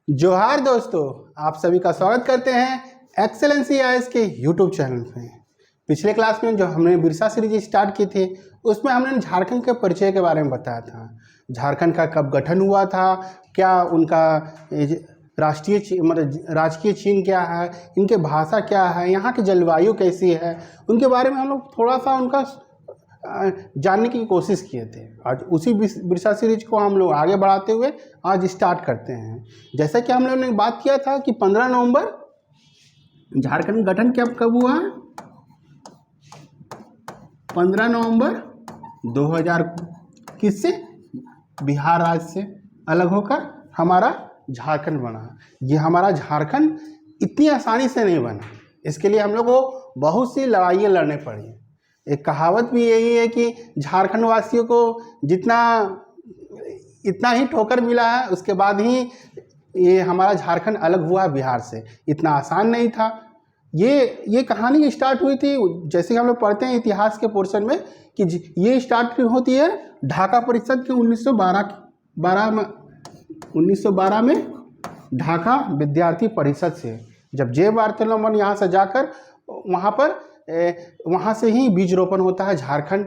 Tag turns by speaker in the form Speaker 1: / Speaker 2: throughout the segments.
Speaker 1: जोहार दोस्तों, आप सभी का स्वागत करते हैं एक्सेलेंसी आईएएस के यूट्यूब चैनल पे। पिछले क्लास में जो हमने बिरसा सीरीज स्टार्ट की थी उसमें हमने झारखंड के परिचय के बारे में बताया था। झारखंड का कब गठन हुआ था, क्या उनका राष्ट्रीय मतलब राजकीय चिन्ह क्या है, इनके भाषा क्या है, यहाँ की जलवायु कैसी है, उनके बारे में हम लोग थोड़ा सा उनका जानने की कोशिश किए थे। आज उसी बिरसा सीरीज को हम लोग आगे बढ़ाते हुए आज स्टार्ट करते हैं। जैसा कि हम लोगों ने बात किया था कि 15 नवंबर झारखंड गठन कब हुआ है? 15 नवंबर 2000 किससे? बिहार राज्य से अलग होकर हमारा झारखंड बना। ये हमारा झारखंड इतनी आसानी से नहीं बना, इसके लिए हम लोग को बहुत सी लड़ाइयाँ लड़ने पड़ी। एक कहावत भी यही है कि झारखंड वासियों को इतना ही ठोकर मिला है, उसके बाद ही ये हमारा झारखंड अलग हुआ बिहार से। इतना आसान नहीं था। ये कहानी स्टार्ट हुई थी, जैसे कि हम लोग पढ़ते हैं इतिहास के पोर्शन में, कि ये स्टार्ट होती है ढाका परिषद के 1912 में ढाका विद्यार्थी परिषद से। जब जे वार्तलमन यहाँ से जाकर वहाँ से ही बीज रोपण होता है झारखंड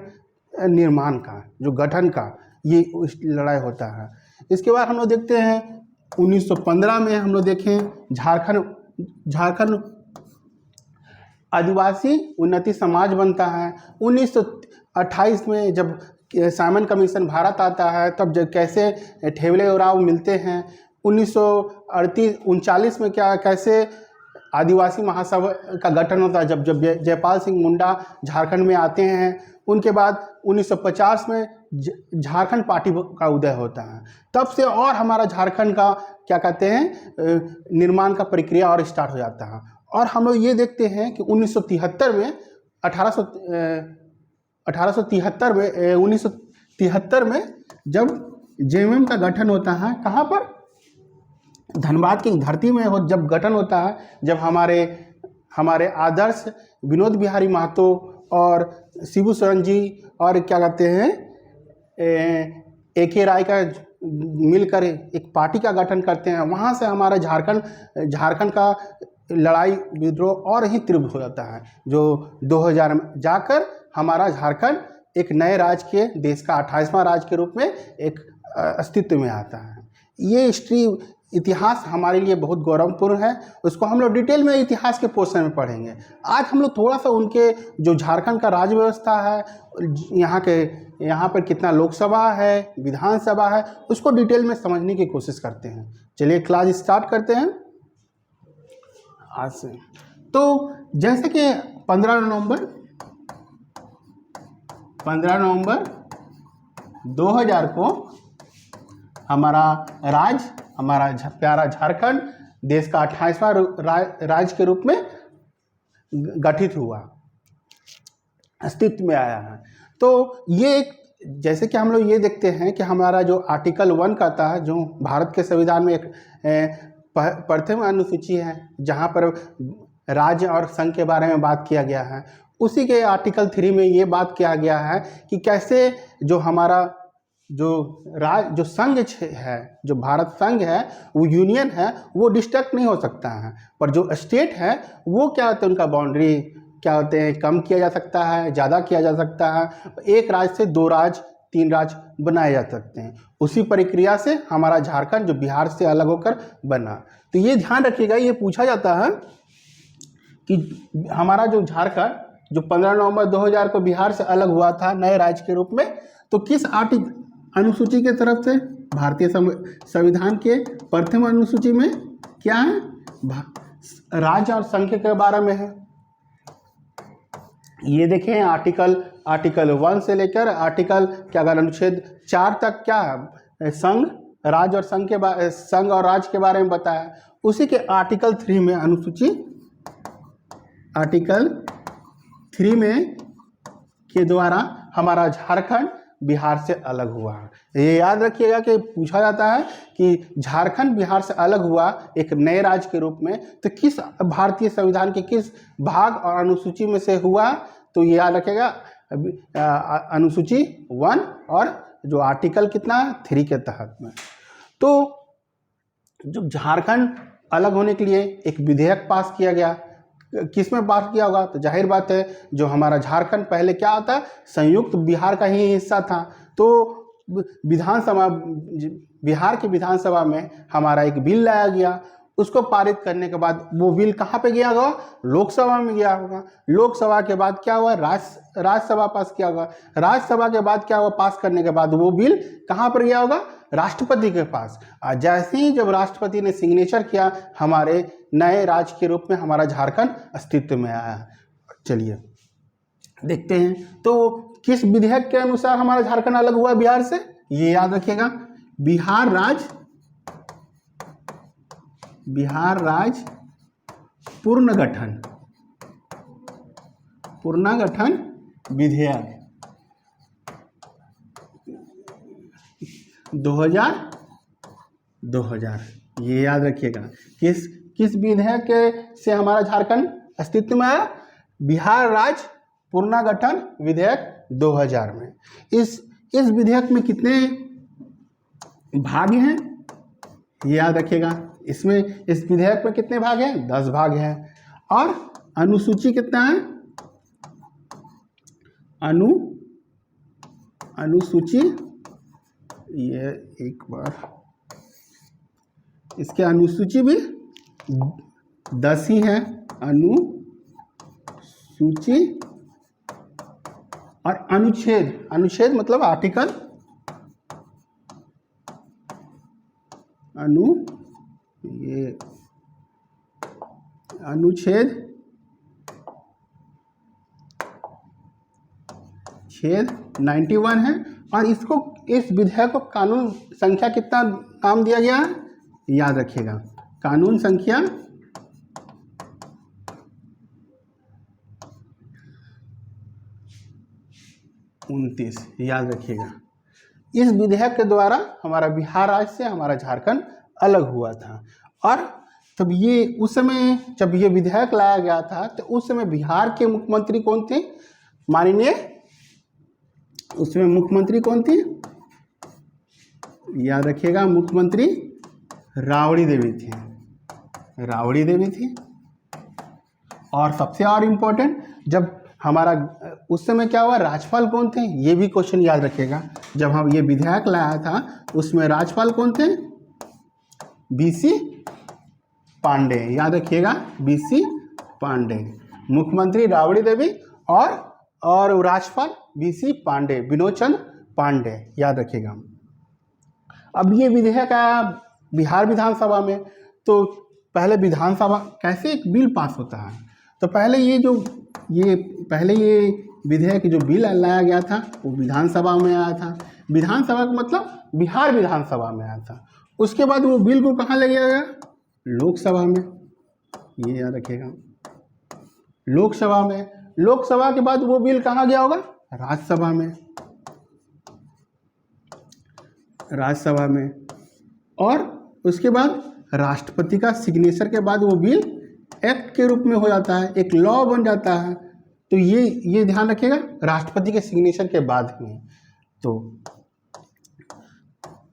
Speaker 1: निर्माण का, जो गठन का ये लड़ाई होता है। इसके बाद हम लोग देखते हैं 1915 में हम लोग देखें झारखंड आदिवासी उन्नति समाज बनता है। 1928 में जब साइमन कमीशन भारत आता है, तब जब कैसे ठेवले उराव मिलते हैं। 1939 में कैसे आदिवासी महासभा का गठन होता है, जब जयपाल सिंह मुंडा झारखंड में आते हैं। उनके बाद 1950 में झारखंड पार्टी का उदय होता है। तब से और हमारा झारखंड का क्या कहते हैं निर्माण का प्रक्रिया और स्टार्ट हो जाता है। और हम लोग ये देखते हैं कि 1973 में जब जेएमएम का गठन होता है, कहाँ पर? धनबाद की धरती में जब गठन होता है, जब हमारे आदर्श विनोद बिहारी महतो और शिबू सोरेन जी और क्या कहते हैं AK राय का मिलकर एक पार्टी का गठन करते हैं। वहाँ से हमारा झारखंड का लड़ाई विद्रोह और ही तीव्र हो जाता है, जो 2000 में जाकर हमारा झारखंड एक नए राज्य के देश का 28वां राज्य के रूप में एक अस्तित्व में आता है। ये हिस्ट्री इतिहास हमारे लिए बहुत गौरवपूर्ण है, उसको हम लोग डिटेल में इतिहास के पोर्शन में पढ़ेंगे। आज हम लोग थोड़ा सा उनके जो झारखंड का राज्य व्यवस्था है, यहाँ पर कितना लोकसभा है, विधानसभा है, उसको डिटेल में समझने की कोशिश करते हैं। चलिए क्लास स्टार्ट करते हैं आज से। तो जैसे कि 15 नवंबर 2000 को हमारा प्यारा झारखंड देश का 28वां राज्य के रूप में गठित हुआ, अस्तित्व में आया है। तो ये जैसे कि हम लोग ये देखते हैं कि हमारा जो आर्टिकल 1 कहता है, जो भारत के संविधान में एक प्रथम अनुसूची है, जहाँ पर राज्य और संघ के बारे में बात किया गया है, उसी के आर्टिकल 3 में ये बात किया गया है कि कैसे जो हमारा जो संघ है, जो भारत संघ है, वो यूनियन है, वो डिस्ट्रक्ट नहीं हो सकता है। पर जो स्टेट है वो क्या होता है, उनका बाउंड्री क्या होते हैं, कम किया जा सकता है, ज़्यादा किया जा सकता है। एक राज्य से 2 राज्य 3 राज्य बनाए जा सकते हैं। उसी प्रक्रिया से हमारा झारखंड जो बिहार से अलग होकर बना। तो ये ध्यान रखिएगा, ये पूछा जाता है कि हमारा जो झारखंड जो 15 नवंबर 2000 को बिहार से अलग हुआ था नए राज्य के रूप में, तो किस अनुसूची के तरफ से? भारतीय संविधान के प्रथम अनुसूची में क्या है? राज्य और संघ के बारे में है। ये देखें आर्टिकल 1 से लेकर अनुच्छेद 4 तक क्या है? संघ, राज्य और संघ और राज्य के बारे में बताया। उसी के आर्टिकल 3 में आर्टिकल 3 में के द्वारा हमारा झारखंड बिहार से अलग हुआ है। ये याद रखिएगा कि पूछा जाता है कि झारखंड बिहार से अलग हुआ एक नए राज्य के रूप में, तो किस भारतीय संविधान के किस भाग और अनुसूची में से हुआ? तो ये याद रखिएगा अनुसूची 1 और जो आर्टिकल कितना 3 के तहत में। तो जब झारखंड अलग होने के लिए एक विधेयक पास किया गया, किस में पास किया होगा? तो जाहिर बात है जो हमारा झारखंड पहले क्या होता, संयुक्त बिहार का ही हिस्सा था। तो विधानसभा, बिहार की विधानसभा में हमारा एक बिल लाया गया, उसको पारित करने के बाद वो बिल कहाँ पे गया होगा? लोकसभा में गया होगा। लोकसभा के बाद क्या हुआ? राज्यसभा पास किया होगा। राज्यसभा के बाद क्या हुआ? पास करने के बाद वो बिल कहाँ पर गया होगा? राष्ट्रपति के पास। जैसे ही जब राष्ट्रपति ने सिग्नेचर किया, हमारे नए राज्य के रूप में हमारा झारखंड अस्तित्व में आया। चलिए देखते हैं, तो किस विधेयक के अनुसार हमारा झारखंड अलग हुआ बिहार से? ये याद रखिएगा, बिहार राज्य पुनर्गठन विधेयक 2000। ये याद रखिएगा, किस विधेयक से हमारा झारखंड अस्तित्व में आया? बिहार राज्य पुनर्गठन विधेयक 2000 में। इस विधेयक में कितने भाग हैं? ये याद रखिएगा, इस विधेयक में कितने भाग हैं? 10 भाग हैं। और अनुसूची कितना है? अनुसूची, ये एक बार, इसके अनुसूची भी 10 ही है। अनुसूची और अनुच्छेद मतलब आर्टिकल, अनुच्छेद 91 है। और इस विधेयक को कानून संख्या कितना नाम दिया गया है? याद रखिएगा, कानून संख्या 29। याद रखिएगा, इस विधेयक के द्वारा हमारा बिहार राज्य से हमारा झारखंड अलग हुआ था। और तब ये उस समय जब ये विधेयक लाया गया था, तो उस समय बिहार के मुख्यमंत्री कौन थे? माननीय, उसमें मुख्यमंत्री कौन थी? याद रखिएगा, मुख्यमंत्री राबड़ी देवी थी। और सबसे और इम्पोर्टेंट, जब हमारा उस समय क्या हुआ? राज्यपाल कौन थे? ये भी क्वेश्चन याद रखिएगा। जब हम ये विधेयक लाया था, उसमें राज्यपाल कौन थे? बीसी पांडे। याद रखिएगा, बीसी पांडे। मुख्यमंत्री राबड़ी देवी और राज्यपाल बीसी पांडे, विनोद चंद्र पांडे। याद रखिएगा। अब ये विधेयक आया बिहार विधानसभा में। तो पहले विधानसभा कैसे एक बिल पास होता है? तो पहले ये विधेयक जो बिल लाया गया था, वो विधानसभा में आया था। विधानसभा का मतलब बिहार विधानसभा में आया था। उसके बाद वो बिल को कहाँ ले गया गया? लोकसभा में। ये याद रखिएगा, लोकसभा में। लोकसभा के बाद वो बिल कहाँ गया होगा? राज्यसभा में। और उसके बाद राष्ट्रपति का सिग्नेचर के बाद वो बिल एक्ट के रूप में हो जाता है, एक लॉ बन जाता है। तो ये ध्यान रखिएगा, राष्ट्रपति के सिग्नेचर के बाद में।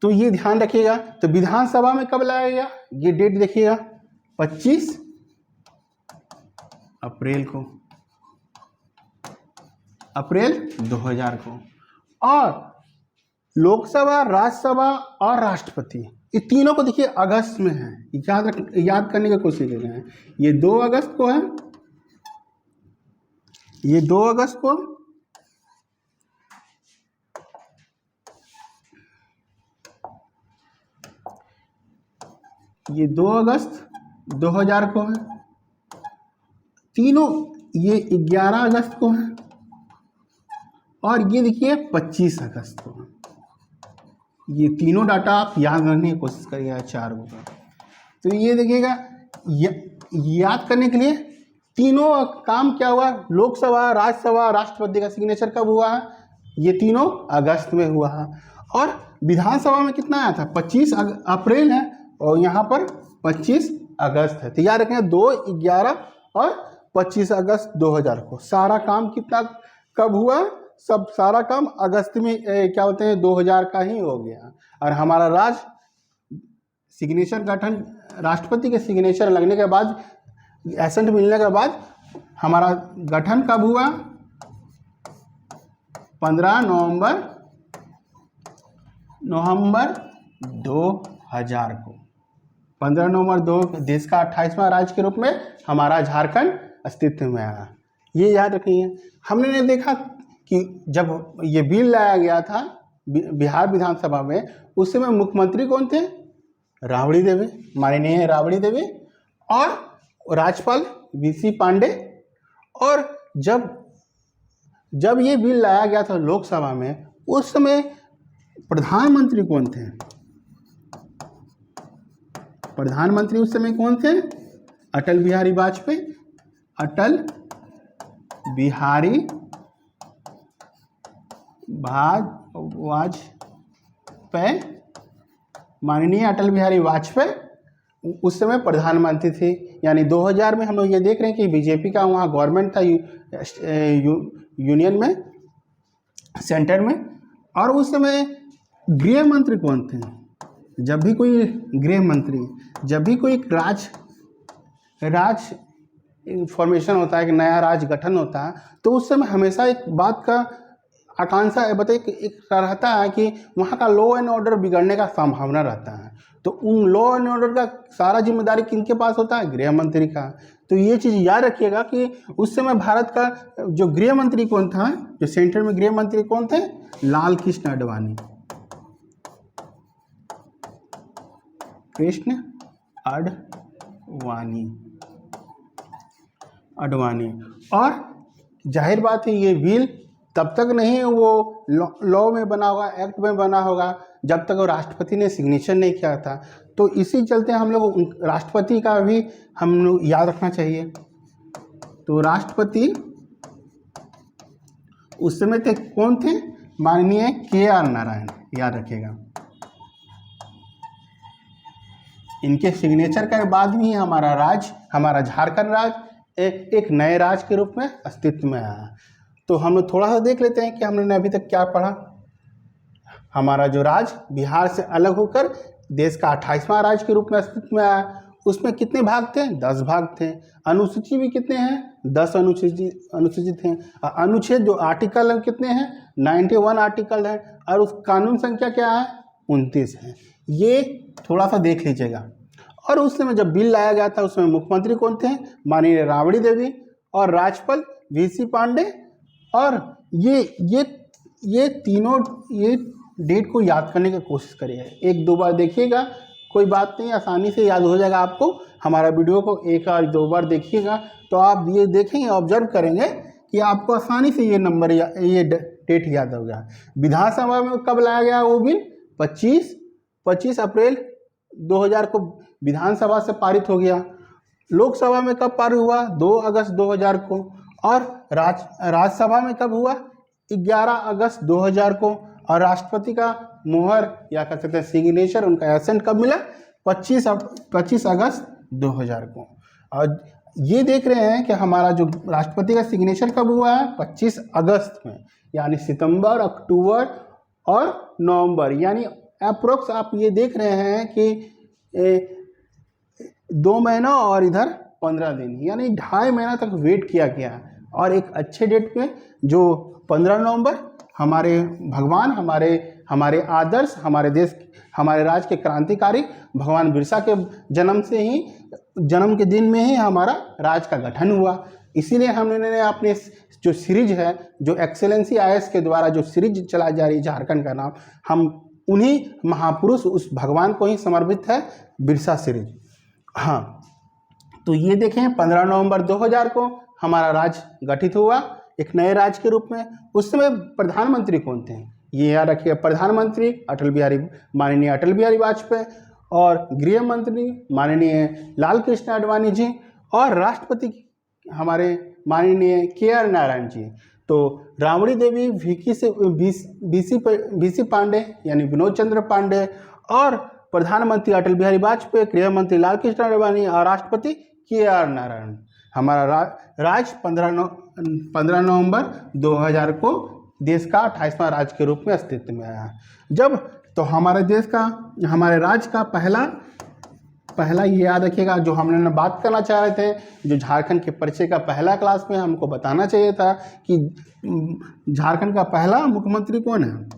Speaker 1: तो ये ध्यान रखिएगा। तो विधानसभा में कब लाया गया? ये डेट देखिएगा, 25 अप्रैल 2000 को। और लोकसभा, राज्यसभा और राष्ट्रपति, ये तीनों को देखिए अगस्त में है। याद करने की कोशिश कर रहे हैं। ये 2 अगस्त को है, ये 2 अगस्त को, ये 2 अगस्त 2000 को है। तीनों ये 11 अगस्त को है। और ये देखिए 25 अगस्त को। ये तीनों डाटा आप याद रखने की कोशिश करिएगा, 4 का। तो ये देखिएगा, याद करने के लिए तीनों काम क्या हुआ? लोकसभा, राज्यसभा, राष्ट्रपति का सिग्नेचर कब हुआ है? ये तीनों अगस्त में हुआ है। और विधानसभा में कितना आया था? 25 अप्रैल है, और यहाँ पर 25 अगस्त है। तो याद रखेंगे 2, 11 और 25 अगस्त 2000 को। सारा काम कितना कब हुआ? सारा काम अगस्त में 2000 का ही हो गया। और हमारा राज्य सिग्नेचर गठन, राष्ट्रपति के सिग्नेचर लगने के बाद, एसेंट मिलने के बाद हमारा गठन कब हुआ? 15 नवंबर 2000 को। 15 नवंबर 2 देश का 28वां राज्य के रूप में हमारा झारखंड अस्तित्व में आया। ये याद रखिए। हमने देखा कि जब ये बिल लाया गया था बिहार विधानसभा में, उस समय मुख्यमंत्री कौन थे? राबड़ी देवी, माननीय राबड़ी देवी, और राज्यपाल वीसी पांडे। और जब ये बिल लाया गया था लोकसभा में, उस समय प्रधानमंत्री कौन थे? प्रधानमंत्री उस समय कौन थे? अटल बिहारी वाजपेयी। अटल बिहारी वाजपेयी, माननीय अटल बिहारी वाजपेयी उस समय प्रधानमंत्री थे। यानी 2000 में हम लोग ये देख रहे हैं कि बीजेपी का वहाँ गवर्नमेंट था यूनियन में, सेंटर में। और उस समय गृह मंत्री कौन थे? जब भी कोई गृह मंत्री, जब भी कोई राज फॉर्मेशन होता है, कि नया राज गठन होता है, तो उस समय हमेशा एक बात का आकांक्षा एक रहता है कि वहाँ का लॉ एंड ऑर्डर बिगड़ने का संभावना रहता है। तो उन लॉ एंड ऑर्डर का सारा जिम्मेदारी किनके पास होता है? गृह मंत्री का। तो ये चीज़ याद रखिएगा कि उस समय भारत का जो गृह मंत्री कौन था, जो सेंटर में गृह मंत्री कौन थे? लाल कृष्ण आडवाणी। कृष्ण आडवाणी। और जाहिर बात है ये बिल तब तक नहीं वो लॉ में बना होगा, एक्ट में बना होगा, जब तक वो राष्ट्रपति ने सिग्नेचर नहीं किया था। तो इसी चलते हम लोग राष्ट्रपति का भी हम लोग याद रखना चाहिए। तो राष्ट्रपति उस समय थे कौन थे? माननीय KR नारायण, याद रखिएगा। इनके सिग्नेचर के बाद भी हमारा झारखंड राज्य एक नए राज्य के रूप में अस्तित्व में आया। तो हम लोग थोड़ा सा देख लेते हैं कि हमने अभी तक क्या पढ़ा। हमारा जो राज्य बिहार से अलग होकर देश का 28वां राज्य के रूप में अस्तित्व में आया, उसमें कितने भाग थे? 10 भाग थे। अनुसूची भी कितने हैं? 10 अनुसूचित हैं। अनुच्छेद जो आर्टिकल है कितने हैं? 91 आर्टिकल है। और उस कानून संख्या क्या है? 29 है। ये थोड़ा सा देख लीजिएगा। और उस समय जब बिल लाया गया था, उसमें मुख्यमंत्री कौन थे? माननीय राबड़ी देवी और राज्यपाल वीसी पांडे। और ये तीनों, ये डेट को याद करने की कोशिश करिए। 1-2 बार देखिएगा, कोई बात नहीं, आसानी से याद हो जाएगा आपको। हमारा वीडियो को 1 और 2 बार देखिएगा तो आप ये देखेंगे, ऑब्जर्व करेंगे कि आपको आसानी से ये नंबर ये डेट याद होगा। विधानसभा में कब लाया गया वो बिल? 25 अप्रैल 2000 को विधानसभा से पारित हो गया। लोकसभा में कब पारित हुआ? 2 अगस्त 2000 को। और राज्यसभा में कब हुआ? 11 अगस्त 2000 को। और राष्ट्रपति का मुहर या कह सकते हैं सिग्नेचर, उनका एसेंट कब मिला? 25 अगस्त 2000 को। और ये देख रहे हैं कि हमारा जो राष्ट्रपति का सिग्नेचर कब हुआ है? 25 अगस्त में। यानी सितंबर, अक्टूबर और नवंबर, यानी अप्रोक्स आप ये देख रहे हैं कि 2 महीना और इधर 15 दिन, यानी 2.5 महीना तक वेट किया गया। और एक अच्छे डेट में जो 15 नवंबर हमारे भगवान, हमारे आदर्श, हमारे देश, हमारे राज्य के क्रांतिकारी भगवान बिरसा के जन्म के दिन में ही हमारा राज्य का गठन हुआ। इसीलिए हमने अपने जो सीरीज है, जो एक्सेलेंसी IAS के द्वारा जो सीरीज चला जा रही झारखंड का नाम, हम उन्हीं महापुरुष, उस भगवान को ही समर्पित है, बिरसा सीरीज। हाँ, तो ये देखें 15 नवंबर 2000 को हमारा राज्य गठित हुआ एक नए राज्य के रूप में। उस समय प्रधानमंत्री कौन थे? ये याद रखिए, प्रधानमंत्री माननीय अटल बिहारी वाजपेयी, और गृह मंत्री माननीय लाल कृष्ण आडवाणी जी, और राष्ट्रपति हमारे माननीय KR नारायण जी। तो राबड़ी देवी, वीसी पांडे यानी विनोद चंद्र पांडे, और प्रधानमंत्री अटल बिहारी वाजपेयी, गृह मंत्री लाल कृष्ण आडवाणी और राष्ट्रपति KR नारायण। हमारा राज्य 15 नवंबर 2000 को देश का 28वां राज्य के रूप में अस्तित्व में आया। जब तो हमारे राज्य का पहला पहला ये याद रखिएगा, जो हमने ना बात करना चाह रहे थे, जो झारखंड के परिचय का पहला क्लास में हमको बताना चाहिए था कि झारखंड का पहला मुख्यमंत्री कौन है,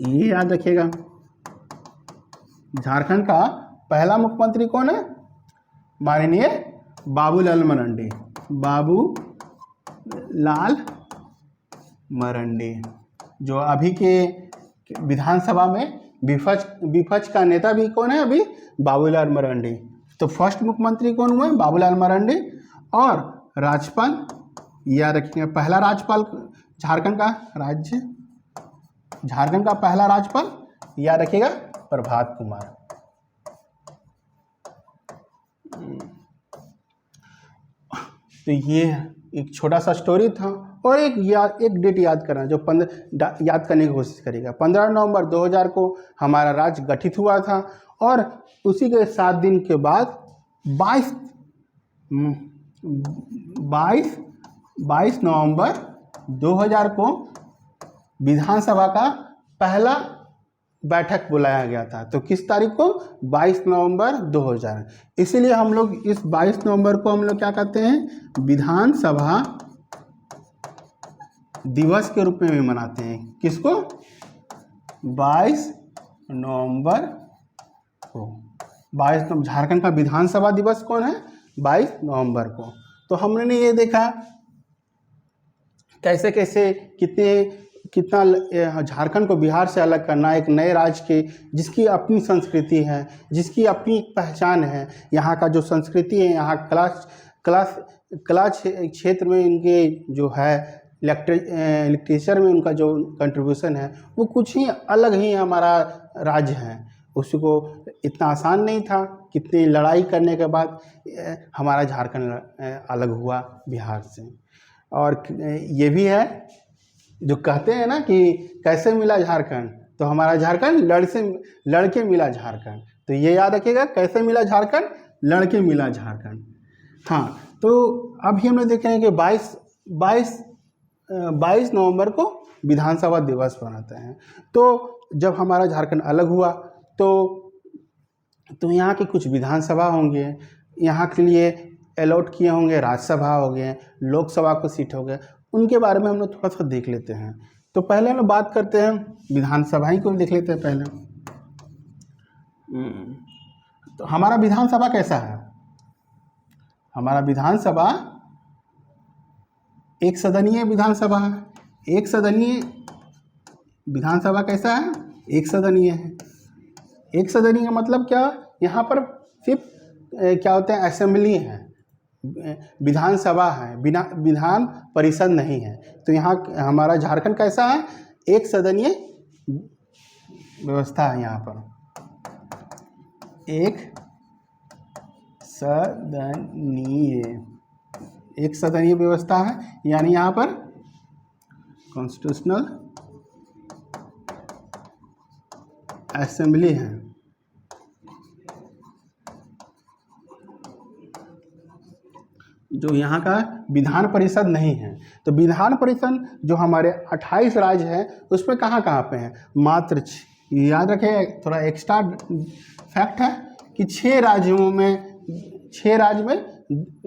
Speaker 1: ये याद रखिएगा। झारखंड का पहला मुख्यमंत्री कौन है? माननीय बाबूलाल मरांडी, बाबूलाल मरांडी, जो अभी के विधानसभा में विपक्ष का नेता भी कौन है अभी? बाबूलाल मरांडी। तो फर्स्ट मुख्यमंत्री कौन हुए? बाबूलाल मरांडी। और राज्यपाल याद रखिएगा, पहला राज्यपाल झारखंड का पहला राज्यपाल याद रखिएगा, प्रभात कुमार। तो ये एक छोटा सा स्टोरी था। और एक डेट याद करना, जो याद करने की कोशिश करिएगा। 15 नवंबर 2000 को हमारा राज्य गठित हुआ था और उसी के 7 दिन के बाद 22 नवंबर 2000 को विधानसभा का पहला बैठक बुलाया गया था। तो किस तारीख को? 22 नवंबर 2000। इसीलिए हम लोग इस 22 नवंबर को हम लोग क्या कहते हैं? विधानसभा दिवस के रूप में भी मनाते हैं। किसको? 22 नवंबर को। 22 झारखंड का विधानसभा दिवस कौन है? 22 नवंबर को। तो हमने ये देखा कैसे कैसे कितना झारखंड को बिहार से अलग करना, एक नए राज्य के जिसकी अपनी संस्कृति है, जिसकी अपनी एक पहचान है। यहाँ का जो संस्कृति है, यहाँ कला क्षेत्र में इनके जो है लिटरेचर में उनका जो कंट्रीब्यूशन है वो कुछ ही अलग ही हमारा राज्य है। उसको इतना आसान नहीं था, कितनी लड़ाई करने के बाद हमारा झारखंड अलग हुआ बिहार से। और ये भी है जो कहते हैं ना कि कैसे मिला झारखंड, तो हमारा झारखंड लड़के मिला झारखंड। तो ये याद रखिएगा, कैसे मिला झारखंड? लड़के मिला झारखंड। हाँ, तो अभी हम लोग देख रहे हैं कि 22 नवंबर को विधानसभा दिवस मनाते हैं। तो जब हमारा झारखंड अलग हुआ तो यहाँ के कुछ विधानसभा होंगे, यहाँ के लिए अलॉट किए होंगे, राज्यसभा हो गए, लोकसभा को सीट हो गए, उनके बारे में हम लोग थोड़ा सा देख लेते हैं। तो पहले हम लोग बात करते हैं विधानसभा ही को देख लेते हैं पहले। तो हमारा विधानसभा कैसा है? हमारा विधानसभा एक सदनीय विधानसभा है। एक सदनीय विधानसभा कैसा है? एक सदनीय है। एक सदनीय का मतलब क्या? यहाँ पर सिर्फ क्या होते हैं? असेंबली है, विधानसभा है, विधान परिषद नहीं है। तो यहाँ हमारा झारखंड कैसा है? एक सदनीय व्यवस्था है। यहाँ पर एक सदनीय व्यवस्था है, यानी यहाँ पर कॉन्स्टिट्यूशनल असेंबली है। जो यहाँ का विधान परिषद नहीं है। तो विधान परिषद जो हमारे 28 राज्य हैं उसमें कहाँ कहाँ पे हैं? मात्र याद रखें, थोड़ा एक्स्ट्रा फैक्ट है कि 6 राज्य में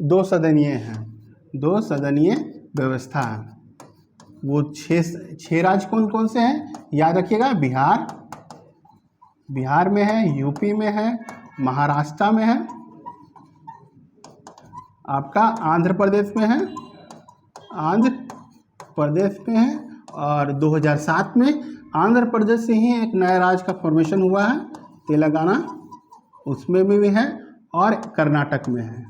Speaker 1: 2 सदनीय हैं, 2 सदनीय व्यवस्था है। वो 6 राज्य कौन कौन से हैं? याद रखिएगा, बिहार में है, यूपी में है, महाराष्ट्र में है, आपका आंध्र प्रदेश में है, और 2007 में आंध्र प्रदेश से ही एक नया राज्य का फॉर्मेशन हुआ है, तेलंगाना उसमें भी है, और कर्नाटक में है।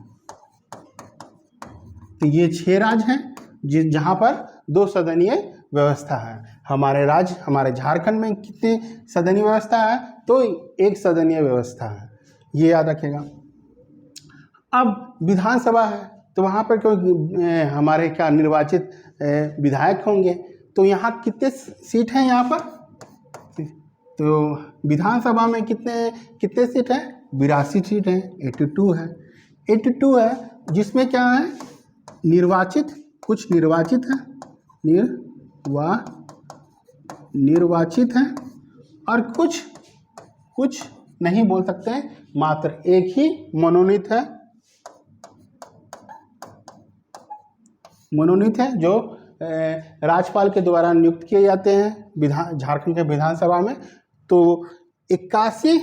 Speaker 1: तो ये 6 राज्य हैं जहाँ पर 2 सदनीय व्यवस्था है। हमारे झारखंड में कितनी सदनीय व्यवस्था है? तो 1 सदनीय व्यवस्था है, ये याद रखेगा। अब विधानसभा है तो वहाँ पर क्योंकि हमारे क्या निर्वाचित विधायक होंगे, तो यहाँ कितने सीट हैं यहाँ पर? तो विधानसभा में कितने सीट हैं? 82 सीट हैं, 82 है। 82 है जिसमें क्या है? कुछ निर्वाचित है, निर्वाचित है, और कुछ नहीं बोल सकते हैं, मात्र एक ही मनोनीत है, मनोनीत है जो राज्यपाल के द्वारा नियुक्त किए जाते हैं झारखंड के विधानसभा में। तो 81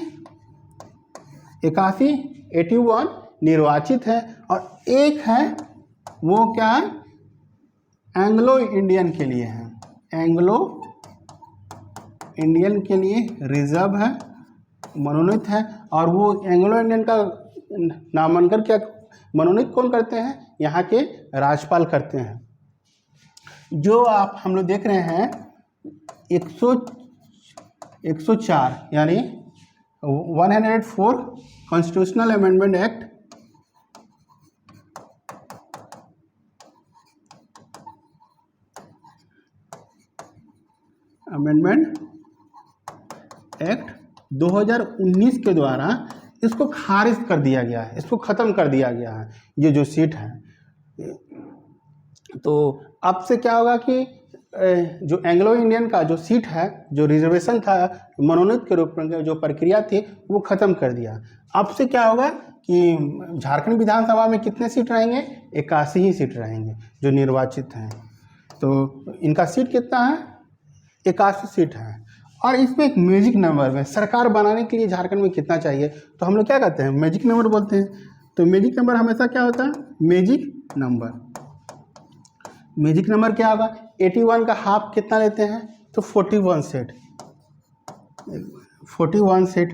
Speaker 1: निर्वाचित है और एक है वो क्या है, एंग्लो इंडियन के लिए है, एंग्लो इंडियन के लिए रिजर्व है, मनोनीत है। और वो एंग्लो इंडियन का नामांकन क्या मनोनीत कौन करते हैं, यहाँ के राज्यपाल करते हैं। जो आप हम लोग देख रहे हैं 104 यानी 104 constitutional amendment act amendment act 2019 के द्वारा इसको खारिज कर दिया गया है, इसको ख़त्म कर दिया गया है, ये जो सीट है। तो अब से क्या होगा कि जो एंग्लो इंडियन का जो सीट है, जो रिजर्वेशन था मनोनीत के रूप में, जो प्रक्रिया थी वो ख़त्म कर दिया। अब से क्या होगा कि झारखंड विधानसभा में कितने सीट रहेंगे, 81 ही सीट रहेंगे जो निर्वाचित हैं। तो इनका सीट कितना है, 81 सीट है। और इसमें एक मैजिक नंबर है, सरकार बनाने के लिए झारखंड में कितना चाहिए, तो हम लोग क्या कहते हैं, मैजिक नंबर बोलते हैं। तो मैजिक नंबर हमेशा क्या होता है, मैजिक नंबर क्या होगा, 81 का हाफ कितना लेते हैं, तो 41 सीट, 41 सीट।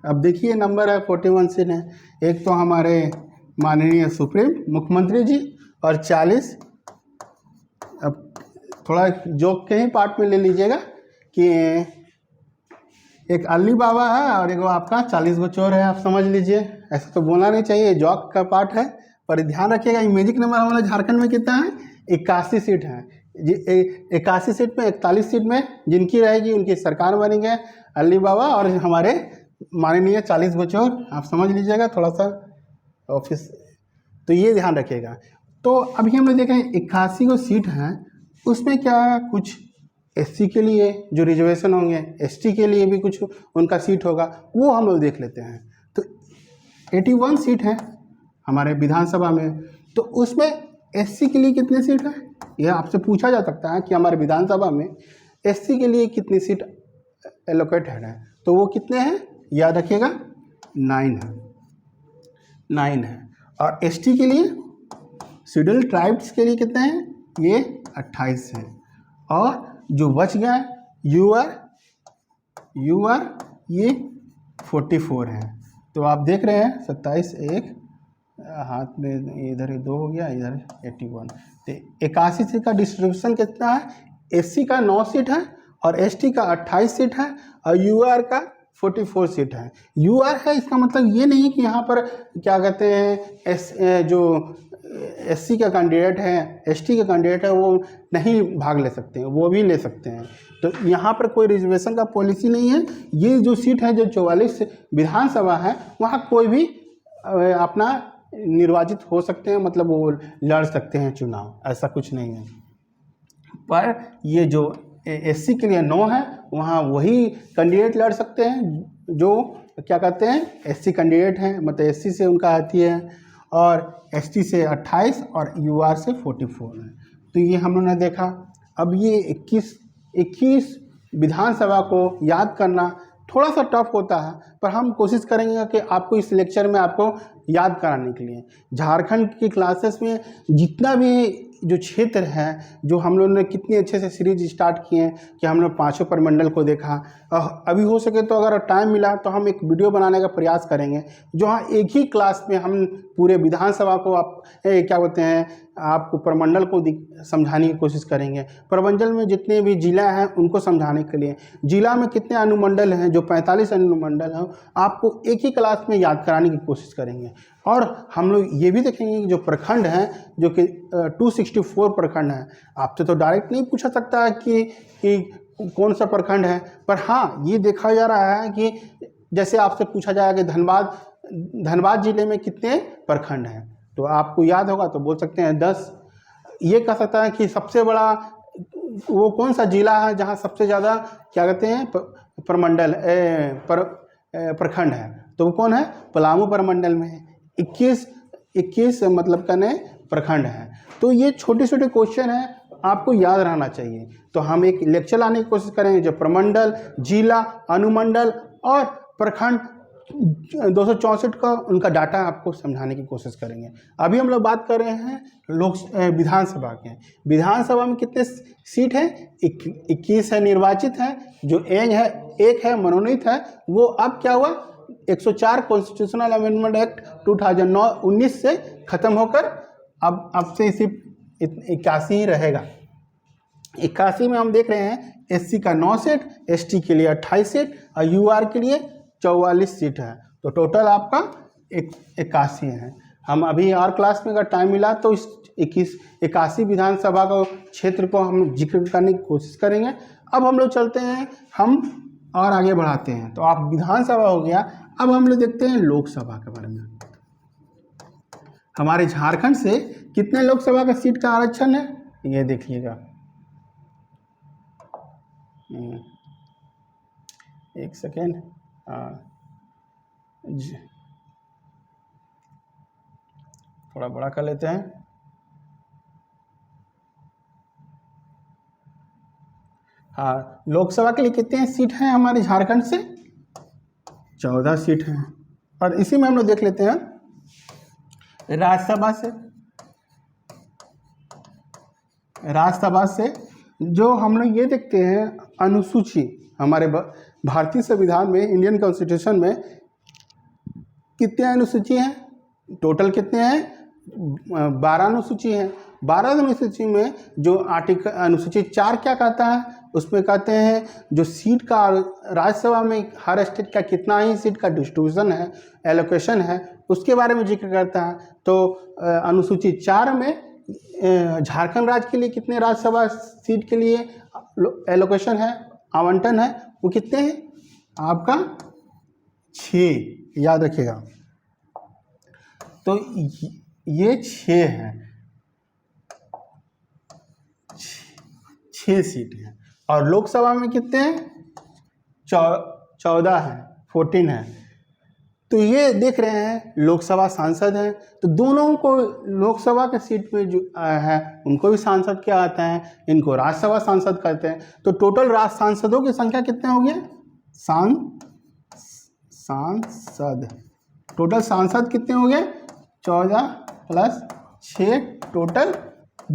Speaker 1: अब देखिए नंबर है 41 सीट है, एक तो हमारे माननीय सुप्रीम मुख्यमंत्री जी और 40, अब थोड़ा जोक के ही पार्ट में ले लीजिएगा कि एक अली बाबा है और एक आपका 40 गो चोर है, आप समझ लीजिए। ऐसा तो बोलना नहीं चाहिए, जोक का पार्ट है, पर ध्यान रखिएगा ये मैजिक नंबर हमारे झारखंड में कितना है, 81 सीट है। 81 सीट में 41 सीट में जिनकी रहेगी उनकी सरकार बनेंगे, अली बाबा और हमारे माननीय 40 गो चोर, आप समझ लीजिएगा थोड़ा सा ऑफिस, तो ये ध्यान रखिएगा। तो अभी हम लोग देखें 81 गो सीट हैं, उसमें क्या कुछ एससी के लिए जो रिजर्वेशन होंगे, एसटी के लिए भी कुछ उनका सीट होगा, वो हम लोग देख लेते हैं। तो 81 सीट है हमारे विधानसभा में, तो उसमें एससी के लिए कितनी सीट है, यह आपसे पूछा जा सकता है कि हमारे विधानसभा में एससी के लिए कितनी सीट एलोकेटेड है। तो वो कितने हैं, याद रखिएगा 9 है। और एसटी के लिए, शेड्यूल ट्राइब्स के लिए कितने हैं, ये 28 है। और जो बच गया यूआर ये 44 है। तो आप देख रहे हैं 27, एक हाथ में इधर 2 हो गया, इधर 81। तो 81 सीट का डिस्ट्रीब्यूशन कितना है, एससी का 9 सीट है और एसटी का 28 सीट है और यूआर का 44 सीट है। यूआर है, इसका मतलब ये नहीं कि यहाँ पर क्या कहते हैं जो एससी का कैंडिडेट है, एसटी का कैंडिडेट है, वो नहीं भाग ले सकते हैं, वो भी ले सकते हैं। तो यहाँ पर कोई रिजर्वेशन का पॉलिसी नहीं है। ये जो सीट है जो 44 विधानसभा है, वहाँ कोई भी अपना निर्वाचित हो सकते हैं, मतलब वो लड़ सकते हैं चुनाव, ऐसा कुछ नहीं है। पर ये जो एससी के लिए 9 है, वहाँ वही कैंडिडेट लड़ सकते हैं जो क्या कहते हैं एससी कैंडिडेट हैं, मतलब एससी से उनका आती है, और एसटी से 28 और यूआर से 44 है। तो ये हम लोगों ने देखा। अब ये 21 विधानसभा को याद करना थोड़ा सा टफ होता है, पर हम कोशिश करेंगे कि आपको इस लेक्चर में आपको याद कराने के लिए झारखंड की क्लासेस में जितना भी जो क्षेत्र है, जो हम लोगों ने कितनी अच्छे से सीरीज स्टार्ट किए हैं कि हम लोग 5 प्रमंडल को देखा। अभी हो सके तो अगर टाइम मिला तो हम एक वीडियो बनाने का प्रयास करेंगे, जहाँ एक ही क्लास में हम पूरे विधानसभा को आप क्या बोलते हैं आपको प्रमंडल को समझाने की कोशिश करेंगे। प्रमंडल में जितने भी जिला हैं उनको समझाने के लिए, जिला में कितने अनुमंडल हैं, जो 45 अनुमंडल हैं, आपको एक ही क्लास में याद कराने की कोशिश करेंगे। और हम लोग ये भी देखेंगे कि जो प्रखंड हैं, जो कि 264 प्रखंड हैं, आपसे तो डायरेक्ट नहीं पूछा सकता है कि कौन सा प्रखंड है, पर हाँ ये देखा जा रहा है कि जैसे आपसे पूछा जाएगा कि धनबाद जिले में कितने प्रखंड हैं, तो आपको याद होगा तो बोल सकते हैं 10। ये कह सकता है कि सबसे बड़ा वो कौन सा जिला है जहाँ सबसे ज़्यादा क्या कहते हैं प्रमंडल प्रखंड है, तो वो कौन है? पलामू प्रमंडल में है। 21 मतलब कने प्रखंड है। तो ये छोटे छोटे क्वेश्चन हैं, आपको याद रहना चाहिए। तो हम एक लेक्चर लाने की कोशिश करेंगे जो प्रमंडल, जिला, अनुमंडल और प्रखंड 264 का उनका डाटा आपको समझाने की कोशिश करेंगे। अभी हम लोग बात कर रहे हैं विधानसभा के। विधानसभा में कितने सीट हैं? 21 है निर्वाचित है, जो एक है मनोनीत है। वो अब क्या हुआ, 104 कॉन्स्टिट्यूशनल अमेंडमेंट एक्ट 2019 से खत्म होकर अब से सिर्फ 81 ही रहेगा। 81 में हम देख रहे हैं SC का 9 सीट, ST के लिए 28 सीट और UR के लिए 44 सीट है। तो टोटल आपका 81 है। हम अभी और क्लास में अगर टाइम मिला तो इस 81 विधानसभा का क्षेत्र को हम जिक्र करने की कोशिश करेंगे। अब हम लोग चलते हैं, हम और आगे बढ़ाते हैं। तो आप विधानसभा हो गया, अब हम लोग देखते हैं लोकसभा के बारे में। हमारे झारखंड से कितने लोकसभा का सीट का आरक्षण है, ये देखिएगा। एक सेकेंड, थोड़ा बड़ा कर लेते हैं। हाँ, लोकसभा के लिए कितने सीट हैं हमारे झारखंड से? 14 सीट हैं। और इसी में हम लोग देख लेते हैं राज्यसभा से जो हम लोग ये देखते हैं अनुसूची, हमारे भारतीय संविधान में, इंडियन कॉन्स्टिट्यूशन में कितने अनुसूची हैं? टोटल कितने हैं? 12 अनुसूची हैं। 12 अनुसूची में जो आर्टिकल अनुसूची 4 क्या कहता है, उसमें कहते हैं जो सीट का राज्यसभा में हर स्टेट का कितना ही सीट का डिस्ट्रीब्यूशन है, एलोकेशन है, उसके बारे में जिक्र करता है। तो अनुसूची 4 में झारखंड राज्य के लिए कितने राज्यसभा सीट के लिए एलोकेशन है, आवंटन है, वो कितने हैं? आपका 6, याद रखिएगा। तो ये 6 हैं, 6 सीट हैं। और लोकसभा में कितने हैं? 14 हैं, 14 हैं। तो ये देख रहे हैं लोकसभा सांसद हैं, तो दोनों को लोकसभा के सीट में जो है उनको भी सांसद क्या आता है, इनको राज्यसभा सांसद कहते हैं। तो टोटल सांसदों की संख्या कितने हो गए? सांसद टोटल सांसद कितने हो गए? 14 प्लस 6 टोटल